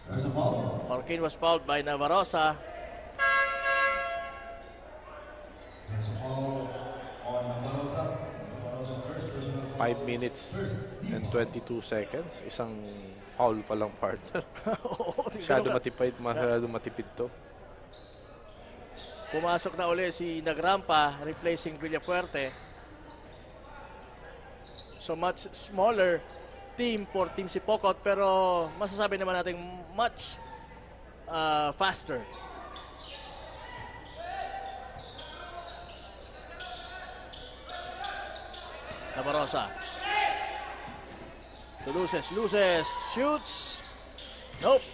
There's a foul. Orkin was fouled by Navarroza. There's a foul on Navarroza. Navarroza first personal foul. 5 minutes and 22 seconds. Isang foul pa lang partner. Masyado matipid to. Pumasok na uli si Nagrampa, replacing Villafuerte. So much smaller team for Team Sipokot, pero masasabi naman natin much faster. Navarroza. Loses, shoots. Nope.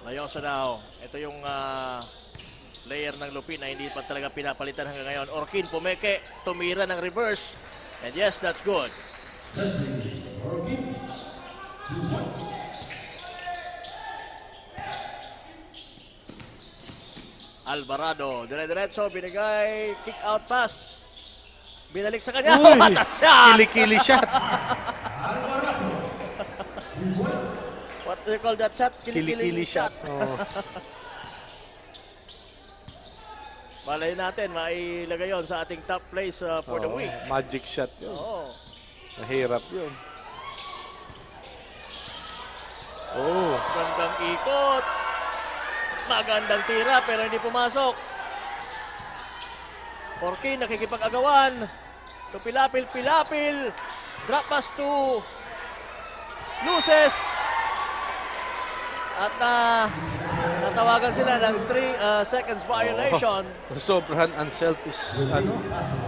Layosa now. Ito yung player ng Lupi na hindi pa talaga pinapalitan hanggang ngayon. Orkin pumeke, tumira ng reverse. And yes, that's good. Orkin. 2 points. Alvarado, dire-diretso, binigay, kick out pass. Binalik sa kanya. Uy! What a shot! Kili-kili shot. Alvarado. 2 points. What do you call that shot? Kili-kili shot. Oh. Malay natin, mailagay yon sa ating top place for the week. Magic shot yun. Oo. Mahirap yun. Oh. Gandang ikot. Magandang tira pero hindi pumasok. Orkin nakikipag-agawan. Pilapil. Drop pass to Luces. At natawagan sila ng 3 seconds violation. Sobrang unselfish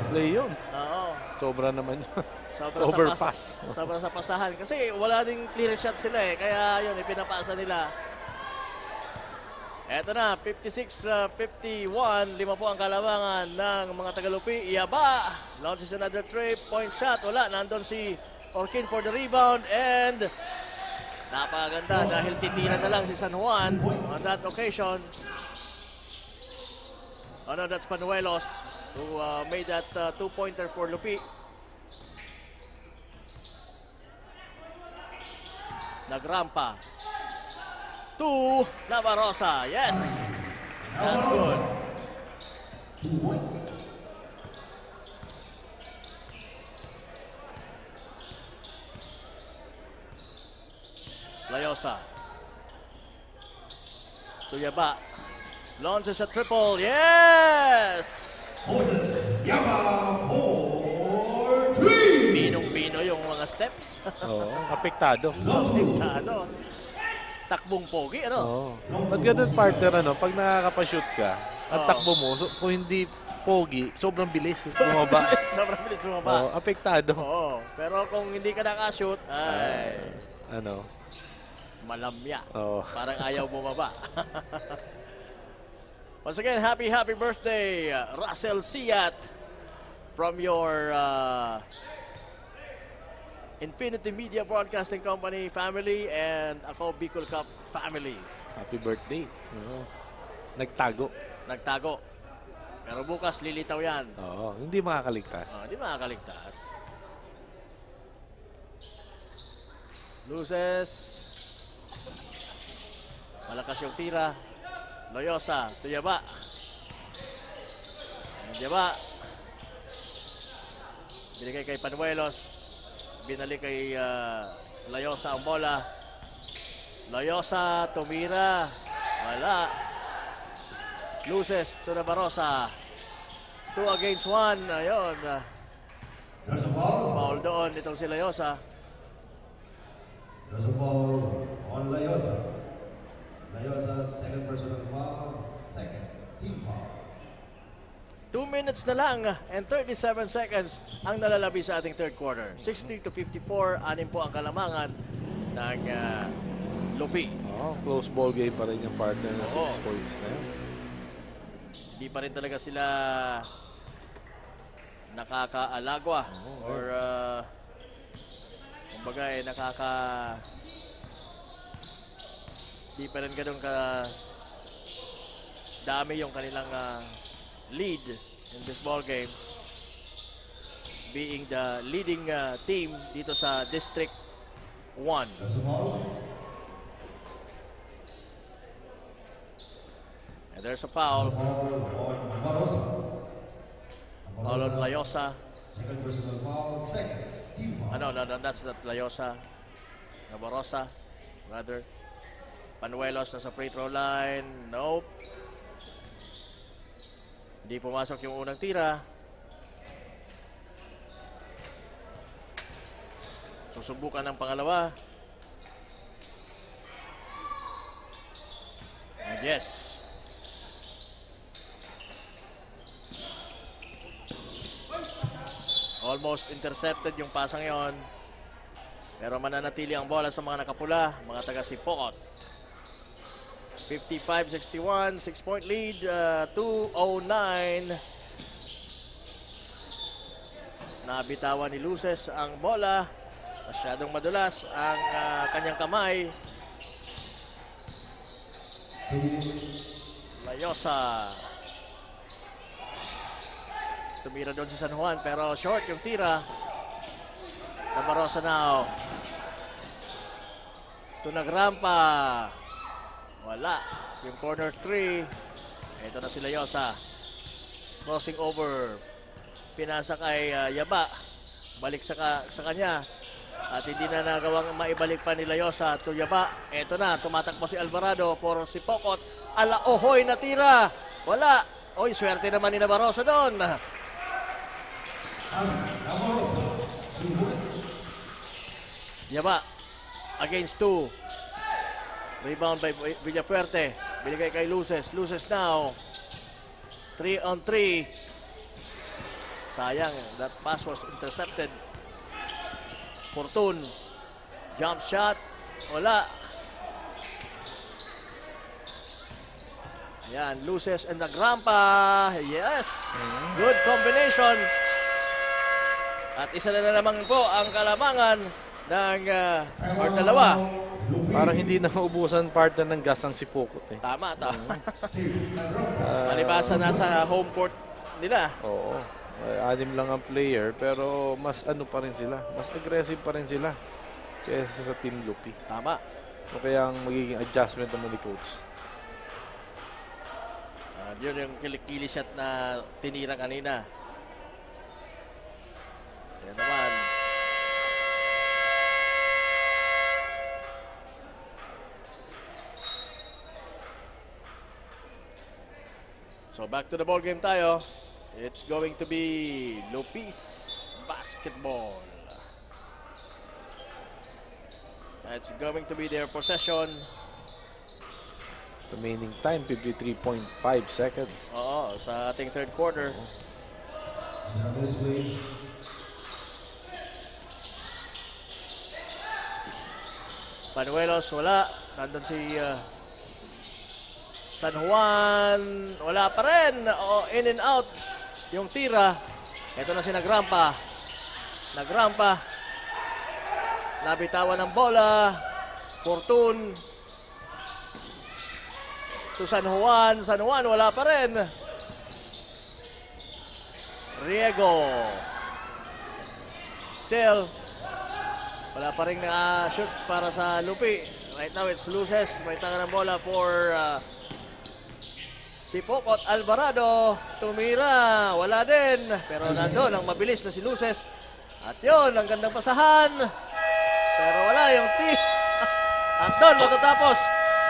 play yun. Oo. Sobra naman yun. Sobra Overpass. Sobra sa pasahan. Kasi wala ding clear shot sila eh. Kaya yun, ipinapasa nila. Eto na, 56-51. 5 po ang kalabangan ng mga Tagalupi. Iyaba. Launches another 3-point shot. Wala. Nandun si Orkin for the rebound. And napakaganda dahil titira na lang si San Juan on that occasion. Oh no, that's Panuelos who made that 2-pointer for Lupi. Nagrampa. To Navarroza. Yes. That's good. 2 points. Layosa. Tuyaba. Launches a triple. Yes! Moses Yaba for 3. Pinong-pino yung mga steps. Oo, apektado. Apektado. Takbong pogi, ano? Oo. Pag ganun partner, pag nakakapashoot ka, ang takbo mo, kung hindi pogi, sobrang bilis bumaba. Sobrang bilis bumaba. Oo, apektado. Oo. Pero kung hindi ka nakashoot, ay... malamya. Oo. Parang ayaw bumaba. Once again, happy birthday, Russell Siat, from your Infinity Media Broadcasting Company family and ako Bicol Cup family. Happy birthday. Oo. Nagtago. Pero bukas lilitaw yan. Oo, hindi makakaligtas. Hindi makakaligtas. Loses. Malakas yung tira. Loyosa, Tuyaba. Diba? Binigay kay Panuelos. Binalik kay Layosa ang bola. Layosa, tumira. Wala. Loses to Navarrosa. 2 against 1. Ayun. There's a foul. Foul doon itong si Layosa. There's a foul on Layosa. Layosa, second personal foul, second team foul. 2 minutes na lang and 37 seconds ang nalalabi sa ating third quarter. 60-54, 6 po ang kalamangan ng Lupi. Close ball game pa rin yung partner na 6 Oo. points na yun. Hindi pa rin talaga sila nakakaalagwa or kumbaga di pa rin ganun ka dami yung kanilang lead in this ball game, being the leading team dito sa District 1. There's a foul. And there's a foul. Foul on Navarrosa. Foul on Layosa. Second personal foul, second team foul. No, that's not Layosa. Navarrosa, rather. Panuelos na sa free throw line. Nope. Hindi pumasok yung unang tira. Susubukan ng pangalawa. And yes. Almost intercepted yung pasang yon. Pero mananatili ang bola sa mga nakapula, mga taga Sipokot. 55-61, 6-point lead, 2:09. Nabitawan ni Luces ang bola. Masyadong madulas ang kanyang kamay. Layosa. Tumira doon si San Juan pero short yung tira. Navarrosa now. Tunagrampa. Wala. Yung corner 3. Ito na si Layosa. Crossing over. Pinasa kay Yaba. Balik sa kanya. At hindi na nagawang maibalik pa ni Layosa to Yaba. Ito na. Tumatakbo si Alvarado for si Pokot. Alaohoy na tira. Wala. Oy, swerte naman ni Navarrosa doon. Yaba. Against 2. Rebound by Villafuerte. Binigay kay Luces. Luces now. 3-on-3. Sayang. That pass was intercepted. Fortun. Jump shot. Wala. Ayan. Luces and Nagrampa. Yes. Good combination. At isa na naman po ang kalamangan ng or dalawa. Parang hindi na maubusan partner ng gas ang Sipokot eh. Tama. Malibasa nasa home court nila. Oo. 6 lang ang player pero mas ano pa rin sila. Mas aggressive pa rin sila kaysa sa Team Lupi. Tama. O kaya ang magiging adjustment naman ni coach. Yun yung kilikili shot na tinira kanina. Yan naman. So back to the ball game tayo. It's going to be Lupis basketball. It's going to be their possession. Remaining time, 53.5 seconds. Oo, sa ating third quarter. Panuelos, wala. Nandun si San Juan. Wala pa rin. In and out yung tira. Ito na si Nagrampa. Nagrampa. Nabitawan ng bola. Fortun. To San Juan. San Juan, wala pa rin. Riego. Still. Wala pa rin na-shoot para sa Lupi. Right now, it's Luces. May tanga ng bola for Si Pocot Alvarado, tumira, wala din. Pero nandun ang mabilis na si Luces. At yun, ang gandang pasahan. Pero wala yung At doon matatapos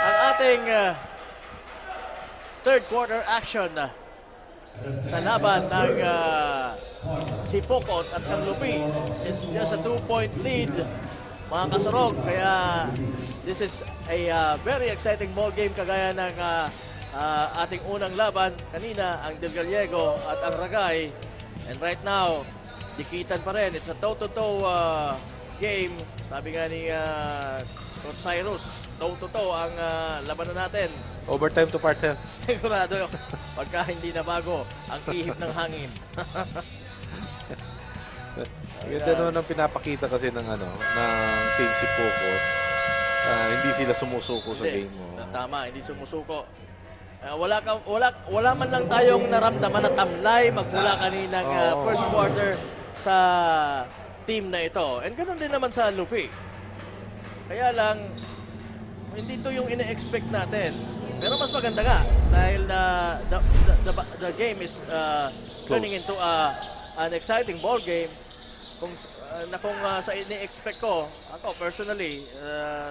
ang ating third quarter action sa laban ng si Pocot at ang Lupi. It's just a 2-point lead, mga kasarog. Kaya this is a very exciting ball game kagaya ng ating unang laban kanina, ang Del Gallego at ang Ragay. And right now, dikitan pa rin. It's a toe-to-toe game. Sabi nga ni Coach Cyrus, toe-to-toe ang labanan natin. Overtime to partner. Sigurado pagka hindi na bago ang ihip ng hangin. Ganda naman ang pinapakita kasi ng team si Pocot. Hindi sila sumusuko sa game mo. Tama, hindi sumusuko. Wala man lang tayong naramdaman na tamlay magmula kaninang first quarter sa team na ito. And ganoon din naman sa Lupi. Kaya lang, hindi to yung ine-expect natin. Pero mas maganda nga dahil the game is turning into an exciting ball game. Kung sa ini-expect ko, ako personally,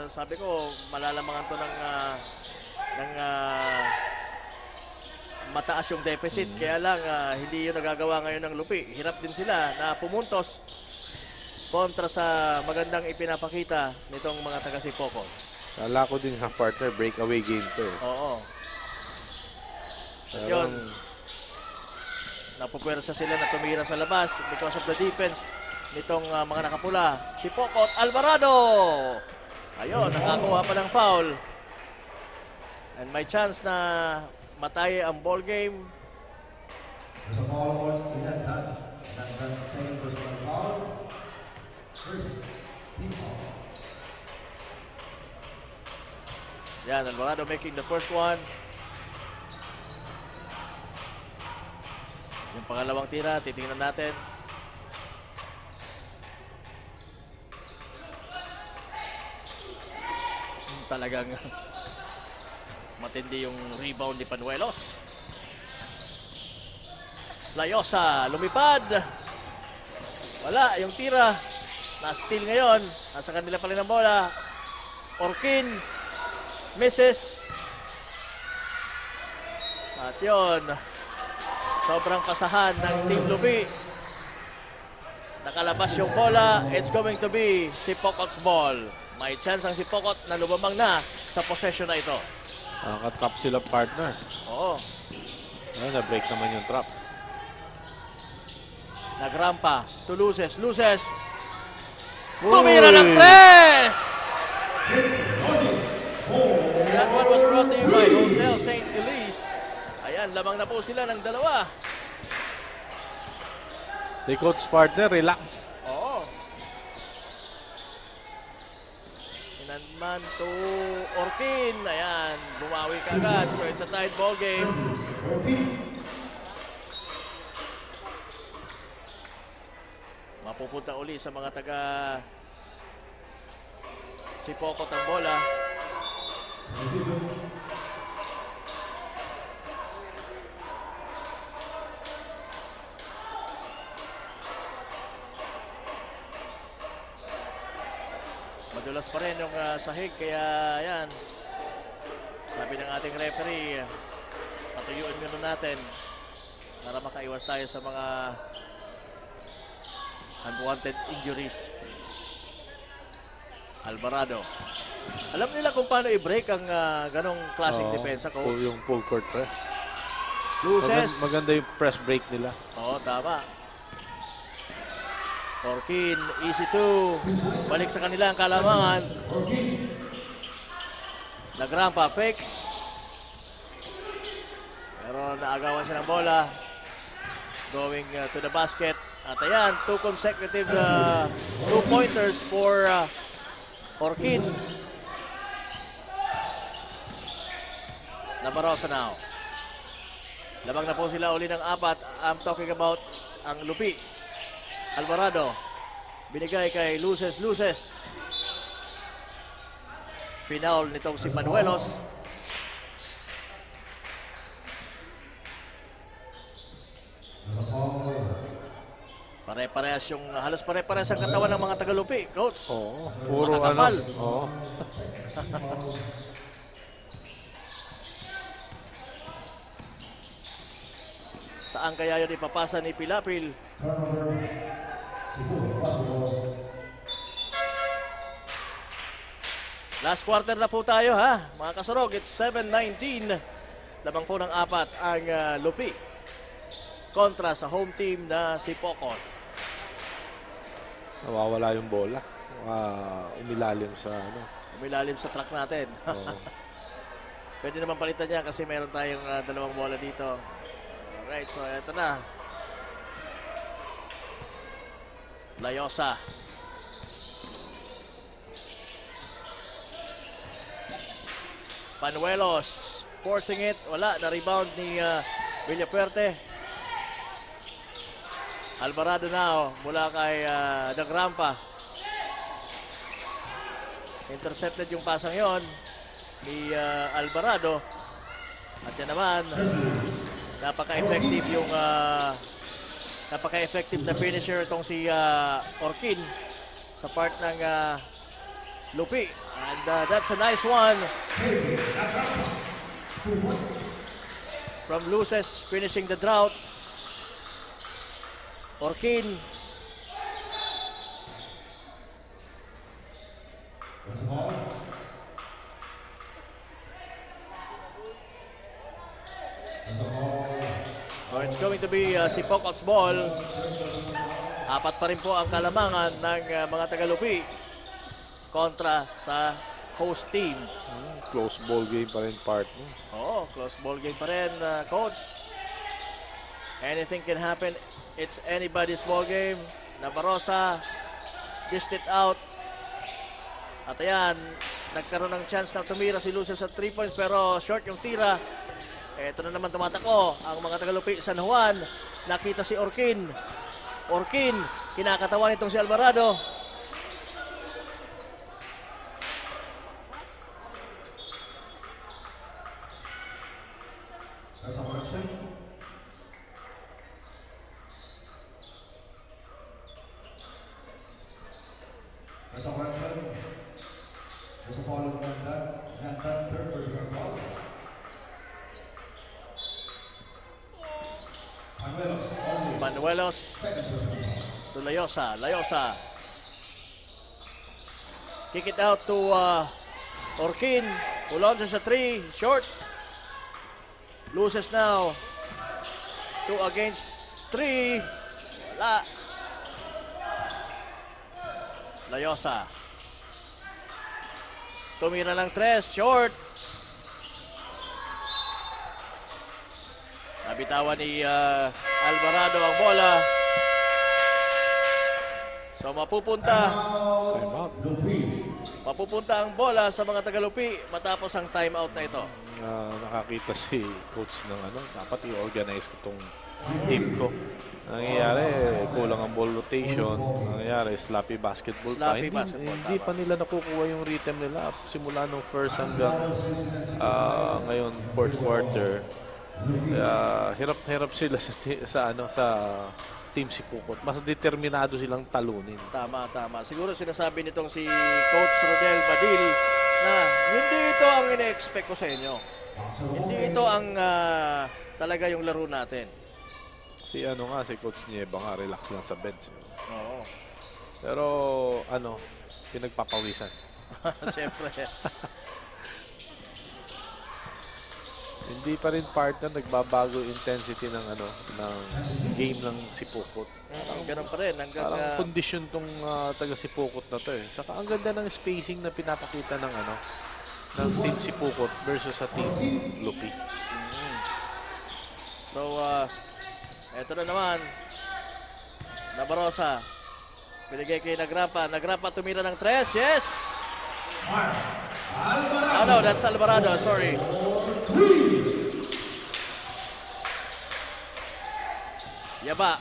sabi ko malalamangan to ng mataas yung deficit. Kaya lang hindi yun nagagawa ngayon ng Lupi. Hirap din sila na pumuntos kontra sa magandang ipinapakita nitong mga taga si Pocot. Kala ko din partner, breakaway game to. Oo. Yun. Napupwersa sila na tumira sa labas because of the defense nitong mga nakapula. Si Pocot Alvarado. Ayun, nakakuha pa ng foul. And may chance na matay ang ball game. There's a foul on Inantan. Inantan second personal foul. First, team foul. Yan, Alvarado making the first one. Yung pangalawang tira, titingnan natin. Talagang matindi yung rebound ni Panuelos. Layosa, lumipad. Wala, yung tira. Na-steal ngayon. Nasa kanila pa rin ang bola. Orkin. Misses. At yun, sobrang pasahan ng Team Lupi. Nakalabas yung bola. It's going to be si Pocot's ball. May chance ang si Pocot na lumamang na sa possession na ito. Nakatrap sila partner. Oo. Ayun, na-break naman yung trap. Nagrampa to Luces. Luces. Tumira ng tres! That one was brought to you by Hotel St. Elise. Ayan, lamang na po sila ng dalawa. The coach partner, relax. Oo. Inanman to Orkin. Ayan, bumawi kagad. So it's a tied ball game. Mapupunta uli sa mga taga si Pocot ang bola. Madulas pa rin yung sahig, kaya yan. Sabi ng ating referee, patuyuin muna natin para makaiwas tayo sa mga unwanted injuries. Alvarado. Alam nila kung paano i-break ang ganong klaseng depensa, coach. Yung full court press. Luces. Maganda yung press break nila. Oo, tama. Orkin, easy to. Balik sa kanila ang kalamangan. Nagrampa, fakes. Pero naagawan siya ng bola. Going to the basket. At ayan, 2 consecutive 2-pointers for Orkin. Nabarosa now. Lamang na po sila uli ng 4. I'm talking about ang Lupi. Alvarado. Binigay kay Luces. Luces. Final nitong si Panuelos. Pare-parehas yung, halos pare-parehas ang katawan ng mga Tagalupi, coach. Oo, puro Makakapal. ano. Oo. Saan kaya yun ipapasa ni Pilapil? Turnover. Cebu, basketball. Last quarter na po tayo ha, mga kasurog. It's 7:19. Lamang po ng 4 ang Lupi kontra sa home team na si Pocot. Nawawala yung bola. Umilalim sa ano. Umilalim sa track natin. Oo. Pwede naman palitan niya kasi meron tayong dalawang bola dito. Alright, so eto na. Layosa. Panuelos forcing it. Wala, na-rebound ni Villafuerte. Alvarado now mula kay Nagrampa. Intercepted yung pasang yon ni Alvarado. At yan naman, napaka-effective yung napaka-effective na finisher itong si Orkin sa part ng Lupi. And that's a nice one from Luces, finishing the drought. Orkin. So it's going to be si Pocot's ball. 4 pa rin po ang kalamangan ng mga Tagalupi kontra sa host team. Close ball game pa rin, partner. Oo, close ball game pa rin, coach. Anything can happen. It's anybody's ball game. Nabarosa dished it out. At ayan, nagkaroon ng chance na tumira si Luces sa 3 points pero short yung tira. Ito na naman tumatako ang mga Tagalupi. San Juan, nakita si Orkin. Orkin, kinakatawan itong si Alvarado. That's a correction. That's a correction. There's a foul on Nantan, third personal foul. Manuelos, only. Manuelos Second personal foul. to Layosa. Layosa. Kick it out to Orkin. Who launches a 3. Short. Loses now. 2 against 3. Wala. Layosa. Tumira ng 3. Short. Nabitawan ni Alvarado ang bola. So mapupunta ang bola sa mga Tagalupi matapos ang timeout na ito. Nakakita si coach ng dapat i-organize ko itong team ko. Nangyayari, kulang ang ball rotation. Nangyayari, sloppy basketball pa. Hindi pa nila nakukuha yung rhythm nila simula nung first hanggang ngayon fourth quarter. Hirap na hirap sila sa team si Pocot. Mas determinado silang talunin. Tama. Siguro sinasabi nitong si Coach Rodel Badil na hindi ito ang ine-expect ko sa inyo. Hindi ito ang talaga yung laro natin. Si Coach Nieva nga, relax lang sa bench. Oo. Pero pinagpapawisan. Siyempre. Hindi pa rin partner, nagbabago intensity ng game ng si Pocot. Ganun pa rin. Parang kondisyon tong taga si Pocot na to eh. Saka ang ganda ng spacing na pinapakita ng team si Pocot versus sa team Lupi. So, eto na naman. Nabarosa. Pinigay kay Nagrampa. Nagrampa tumira ng 3. Yes! No, that's Alvarado. Sorry. Yaba.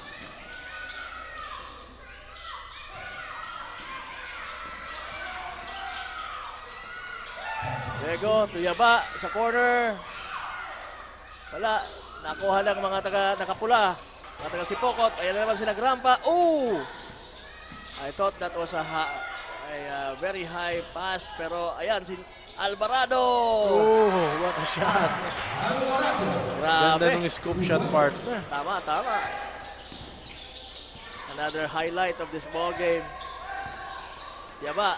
Diego to Yaba sa corner. Wala. Nakuha lang mga nakapula. Mga taga Sipokot. Ayan na naman si Nagrampa. Oh! I thought that was a very high pass. Pero ayan, si Alvarado. Oh, what a shot. Ganda Grabe. nung scoop shot partner. Tama, tama. Another highlight of this ball game. Yaba.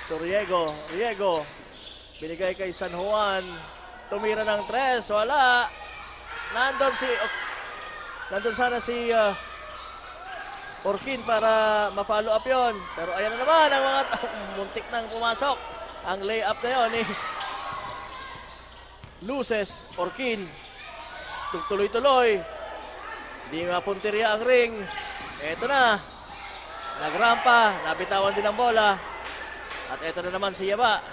To Riego. Riego. Binigay kay San Juan. Tumira ng 3. Wala. Nandun sana si Orkin para ma-follow up yon. Pero ayan na naman ang mga muntik nang pumasok. Ang layup na yon ni Luces. Orkin. Tuloy-tuloy. Hindi mapuntirya ang ring. Eto na. Nagrampa. Nabitawan din ang bola. At eto na naman si Yaba.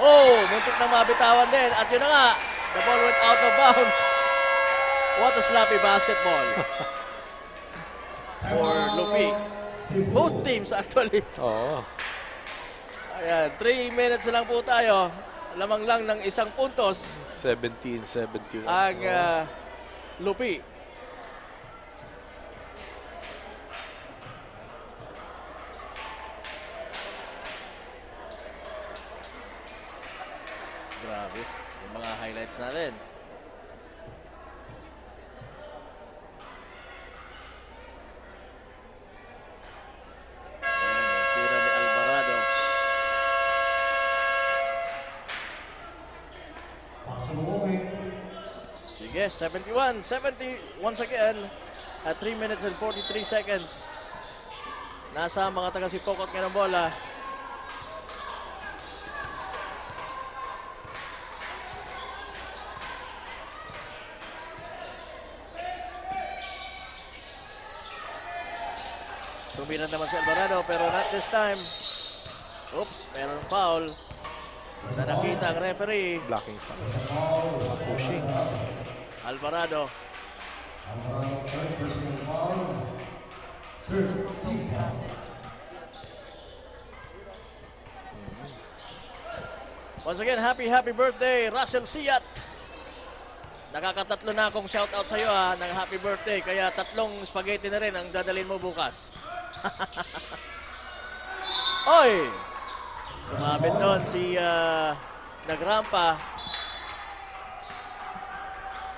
Oh, muntik nang mabitawan din. At yun na nga. The ball went out of bounds. What a sloppy basketball. For Lupi. Both teams actually. Oo. Ayan, 3 minutes na lang po tayo. Lamang lang ng isang puntos 17-71. ang Lupi. Grabe. Yung mga highlights natin. Ayan, yung tira ni Alvarado. Sige, 71-70 once again at 3 minutes and 43 seconds. Nasa mga taga Sipokot ngayon ang bola. Tumira naman si Alvarado pero not this time. Oops, meron foul. Na nakita ang referee. Blocking foul. Pushing. Alvarado. Once again, happy birthday, Russell Siat. Nakakatatlo na akong shoutout sa iyo ng happy birthday. Kaya 3 spaghetti na rin ang dadalhin mo bukas. Oy! Sumabit doon si Nagrampa.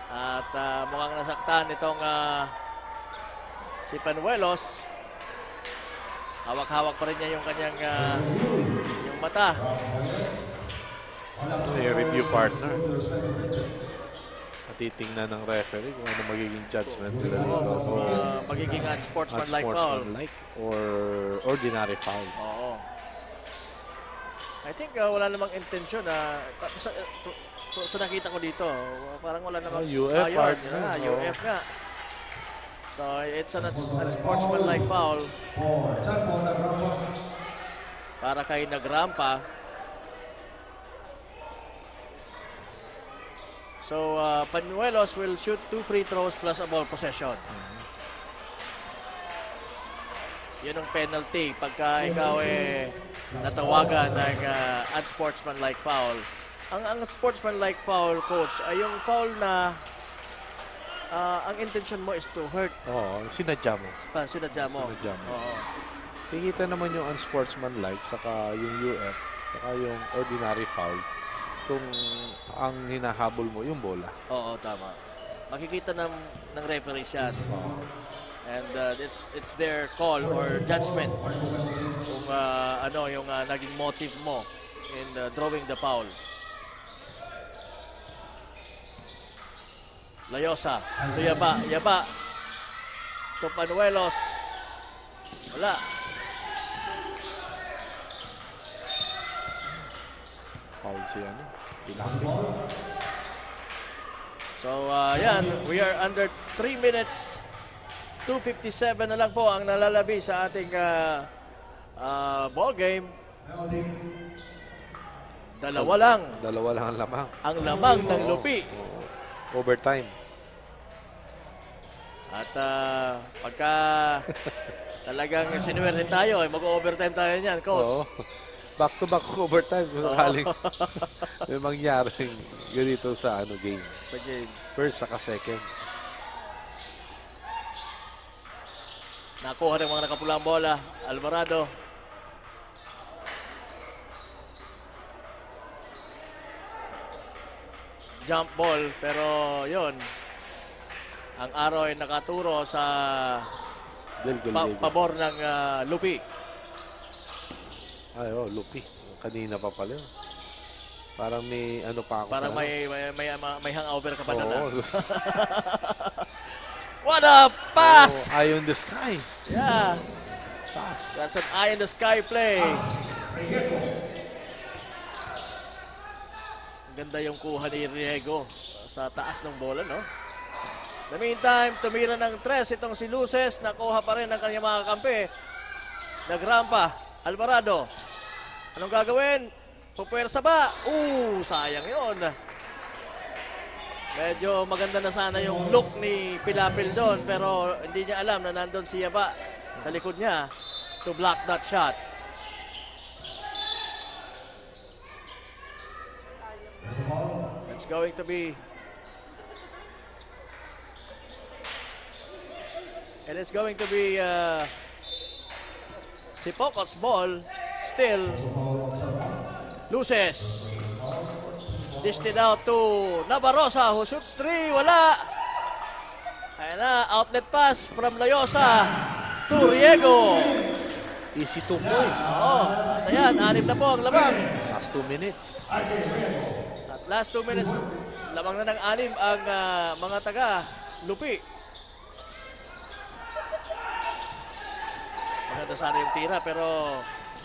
At mukhang nasaktan itong si Panuelos. Hawak-hawak pa rin niya yung kanyang yung mata. Review partner. Titingnan ng referee kung ano magiging judgment nila dito. Magiging unsportsmanlike foul. Or ordinary foul. Oo. I think wala namang intention na sa nakita ko dito. Parang wala namang UF partner. UF nga. So it's an unsportsmanlike foul. Para kay Nagrampa. So, Panuelos will shoot 2 free throws plus a ball possession. Yun ang penalty pagka ikaw natawagan ng unsportsmanlike foul. Ang unsportsmanlike foul, coach, ay yung foul na ang intention mo is to hurt. Oo, sinadya mo. Sinadya mo. Oo. Tingita naman yung unsportsmanlike, saka yung UF, saka yung ordinary foul. Kung ang hinahabol mo yung bola. Oo, tama. Makikita ng referee yan. And it's their call or judgment kung ano yung naging motive mo in drawing the foul. Layosa, to Yaba. To Panuelos. Wala. Foul siya, no? So, yan. We are under 3 minutes. 2:57 na lang po ang nalalabi sa ating ball game. Dalawa lang ang lamang. Ang lamang ng Lupi. Overtime. At pagka talagang sinuwerte tayo, mag-overtime tayo niyan, coach. Back-to-back overtime kung sakaling may mangyaring ganito sa game. Sa game. First, saka second. Nakuha ng mga nakapulang bola. Alvarado. Jump ball, pero yon. Ang araw ay nakaturo sa Del Gallego. pabor ng Lupi. Ay, oh, Lupi. Kanina pa pala. Parang may ano pa ako. Parang sa may hangover ka pa na. Oo. What a pass! Oh, eye on the sky. Yes. Pass. That's an eye in the sky play. Ganda yung kuha ni Riego sa taas ng bola, no? In the meantime, tumira ng 3 itong si Luces. Nakuha pa rin ng kanyang mga kampi. Nagrampa. Alvarado. Anong gagawin? Pupuwersa ba? Sayang yon. Medyo maganda na sana yung look ni Pilapil doon, pero hindi niya alam na nandun si Yaba sa likod niya to block that shot. It's going to be... It is going to be si Pocot's ball. Still, Luces. Dished it out to Navarrosa who shoots 3. Wala. Ayan na, outlet pass from Layosa to Riego. Easy 2 points. Oo. Ayan, 6 na po ang lamang. Last 2 minutes. At last 2 minutes, lamang na ng 6 ang mga taga Lupi. Maganda sana yung tira pero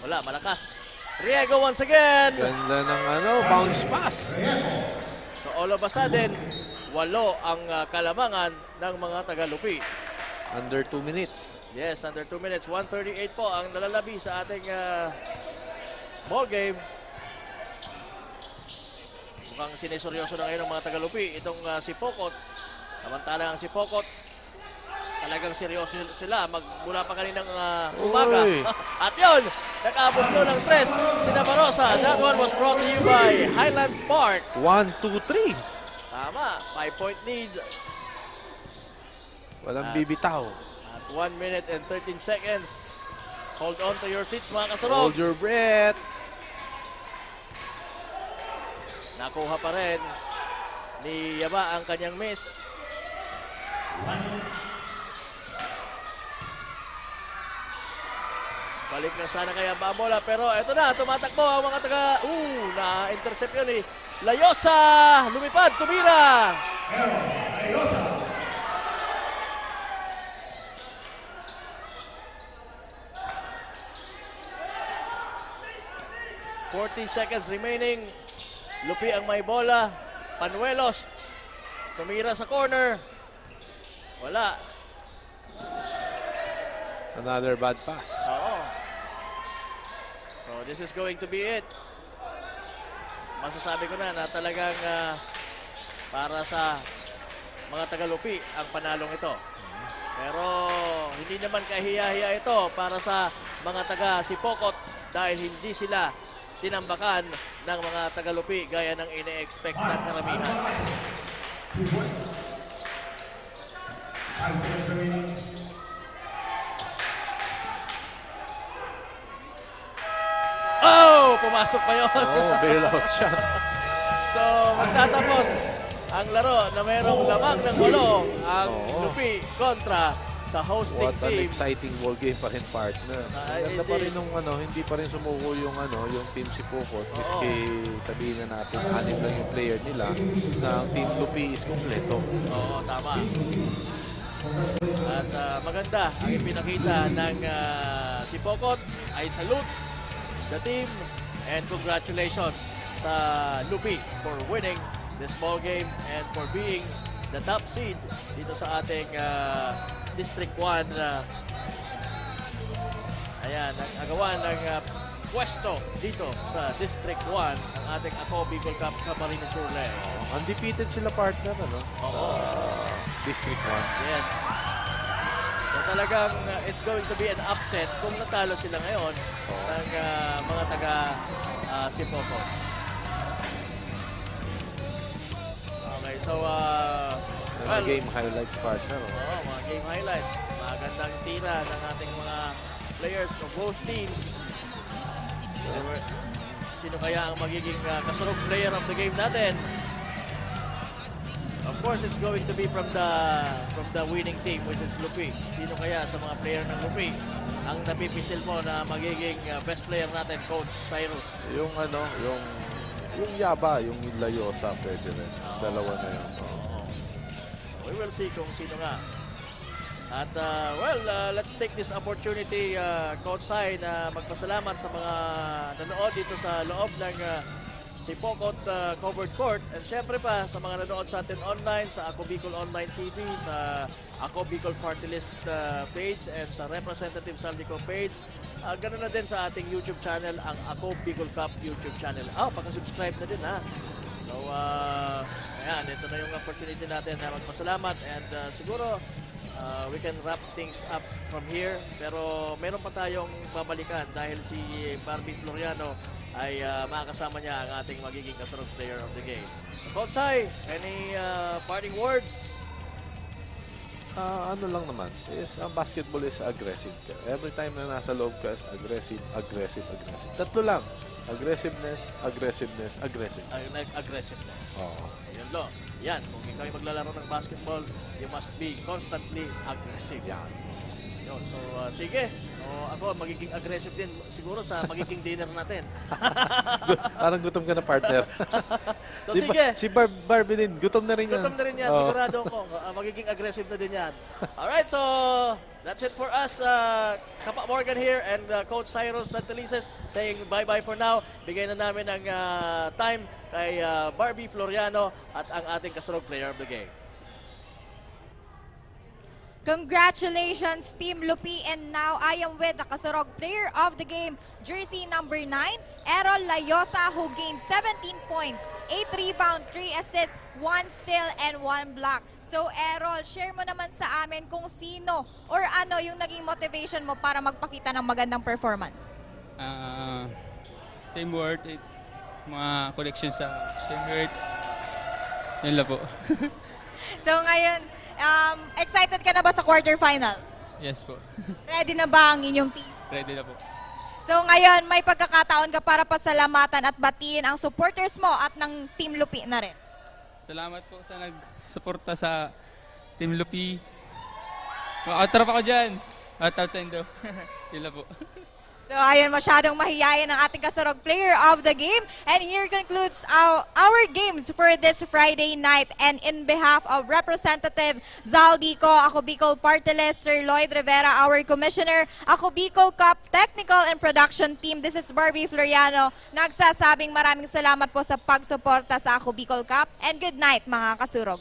wala, malakas. Riego once again. Ganda ng bounce pass. So all of a sudden, 8 ang kalamangan ng mga taga-Lupi. Under 2 minutes. Yes, under 2 minutes. 1:38 po ang nalalabi sa ating ball game. Mukhang sineseryoso na ngayon ng mga taga-Lupi. Itong si Pocot. Samantalang si Pocot, talagang seryoso sila mula pa kaninang umaga. At yun, nakapos mo ng 3 si Navarrosa. That one was brought to you by Highlands Park. 1, 2, 3. Tama, 5-point lead. Walang bibitaw. At 1 minute and 13 seconds. Hold on to your seats mga kasarog. Hold your breath. Nakuha pa rin ni Yaba ang kanyang miss. Balik na sana kaya ba bola, pero eto na, tumatakbo ang mga taga, na-intercept yun eh. Layosa, lumipad, tumira. Layosa. 40 seconds remaining. Lupi ang may bola. Panuelos, tumira sa corner. Wala. Another bad pass. Oo. So this is going to be it. Masasabi ko na talagang para sa mga taga-Lupi ang panalong ito. Pero hindi naman kahiya-hiya ito para sa mga taga-Sipocot dahil hindi sila tinambakan ng mga taga-Lupi gaya ng ine-expect ng karamihan. 2 points. 5 seconds remaining. Oh! Pumasok pa yun. Oh, bailout shot. So, magtatapos ang laro na mayroong lamang ng 8 ang Lupi kontra sa hosting What an team. exciting ball game pa rin, partner. Ganda pa rin nung hindi pa rin sumuko yung yung team Sipocot. Miski sabihin na natin 6 lang yung player nila na ang team Lupi is kompleto. Oo, tama. At maganda ang ipinakita ng Sipocot. I salute the team and congratulations sa Lupi for winning this ball game and for being the top seed dito sa ating District 1. Ayan, ang agawan ng pwesto dito sa District 1 ang ating Ako Bicol Cup Camarines Sur. Undefeated sila, partner, Oo. District 1. Yes. So talagang it's going to be an upset kung natalo sila ngayon ng mga taga Sipocot. Okay, so Mga game highlights, partner. mga game highlights. Magandang tira ng ating mga players of both teams. Sino kaya ang magiging kasurog player of the game natin? Of course, it's going to be from the winning team, which is Lupi. Sino kaya sa mga player ng Lupi ang napipisil mo na magiging best player natin, Coach Cyrus? Yung Yaba, yung Layosa, pwede rin. Dalawa na yun. We will see kung sino nga. At let's take this opportunity, Coach Sai, na magpasalamat sa mga nanood dito sa loob ng si Pocot Covered Court. And syempre pa sa mga nanood sa atin online, sa Ako Bicol Online TV, sa Ako Bicol Party List page, and sa Representative Saldico page. Ganun na din sa ating YouTube channel, ang Ako Bicol Cup YouTube channel. Pagka-subscribe na din ha. So, ayan, ito na yung opportunity natin na magpasalamat. And siguro, we can wrap things up from here. Pero meron pa tayong babalikan dahil si Barbie Floriano ay makakasama niya ang ating magiging kasurog player of the game. Coach Sai, any parting words? Ano lang naman, basketball is aggressive. Every time na nasa loob ka is aggressive. Tatlo lang. Aggressiveness. Aggressiveness. Oo. Yan lo. Yan, kung ikaw ay maglalaro ng basketball, you must be constantly aggressive. Yan. Yun. So, sige. Ako, magiging aggressive din siguro sa magiging dinner natin. Parang gutom ka na, partner. So, sige. Si Barbie din, gutom na rin yan. Gutom na rin yan, sigurado ako. Magiging aggressive na din yan. Alright, so that's it for us. Kapa Morgan here and Coach Cyrus Santelices saying bye-bye for now. Bigay na namin ang time kay Barbie Floriano at ang ating kasurog player of the game. Congratulations, Team Lupi. And now I am with the kasurog player of the game, jersey number 9, Errol Layosa, who gained 17 points, 8 rebound, 3 assists, 1 steal, and 1 block. So Errol, share mo naman sa amin kung sino or ano yung naging motivation mo para magpakita ng magandang performance. Teamwork, mga collection sa teamwork. Yun lang po. So ngayon, excited ka na ba sa quarterfinals? Yes po. Ready na ba ang inyong team? Ready na po. So ngayon, may pagkakataon ka para pasalamatan at batiin ang supporters mo at ng Team Lupi na rin. Salamat po sa nag-suporta sa Team Lupi. Out-trap ako dyan. Out sa Indo. Yun lang po. So ayun, masyadong mahiyayin ang ating kasurog player of the game. And here concludes our games for this Friday night. And in behalf of Representative Zaldico, Ako Bicol Party List, Sir Lloyd Rivera, our Commissioner, Ako Bicol Cup Technical and Production Team, this is Barbie Floriano, nagsasabing maraming salamat po sa pagsuporta sa Ako Bicol Cup. And good night mga kasurog.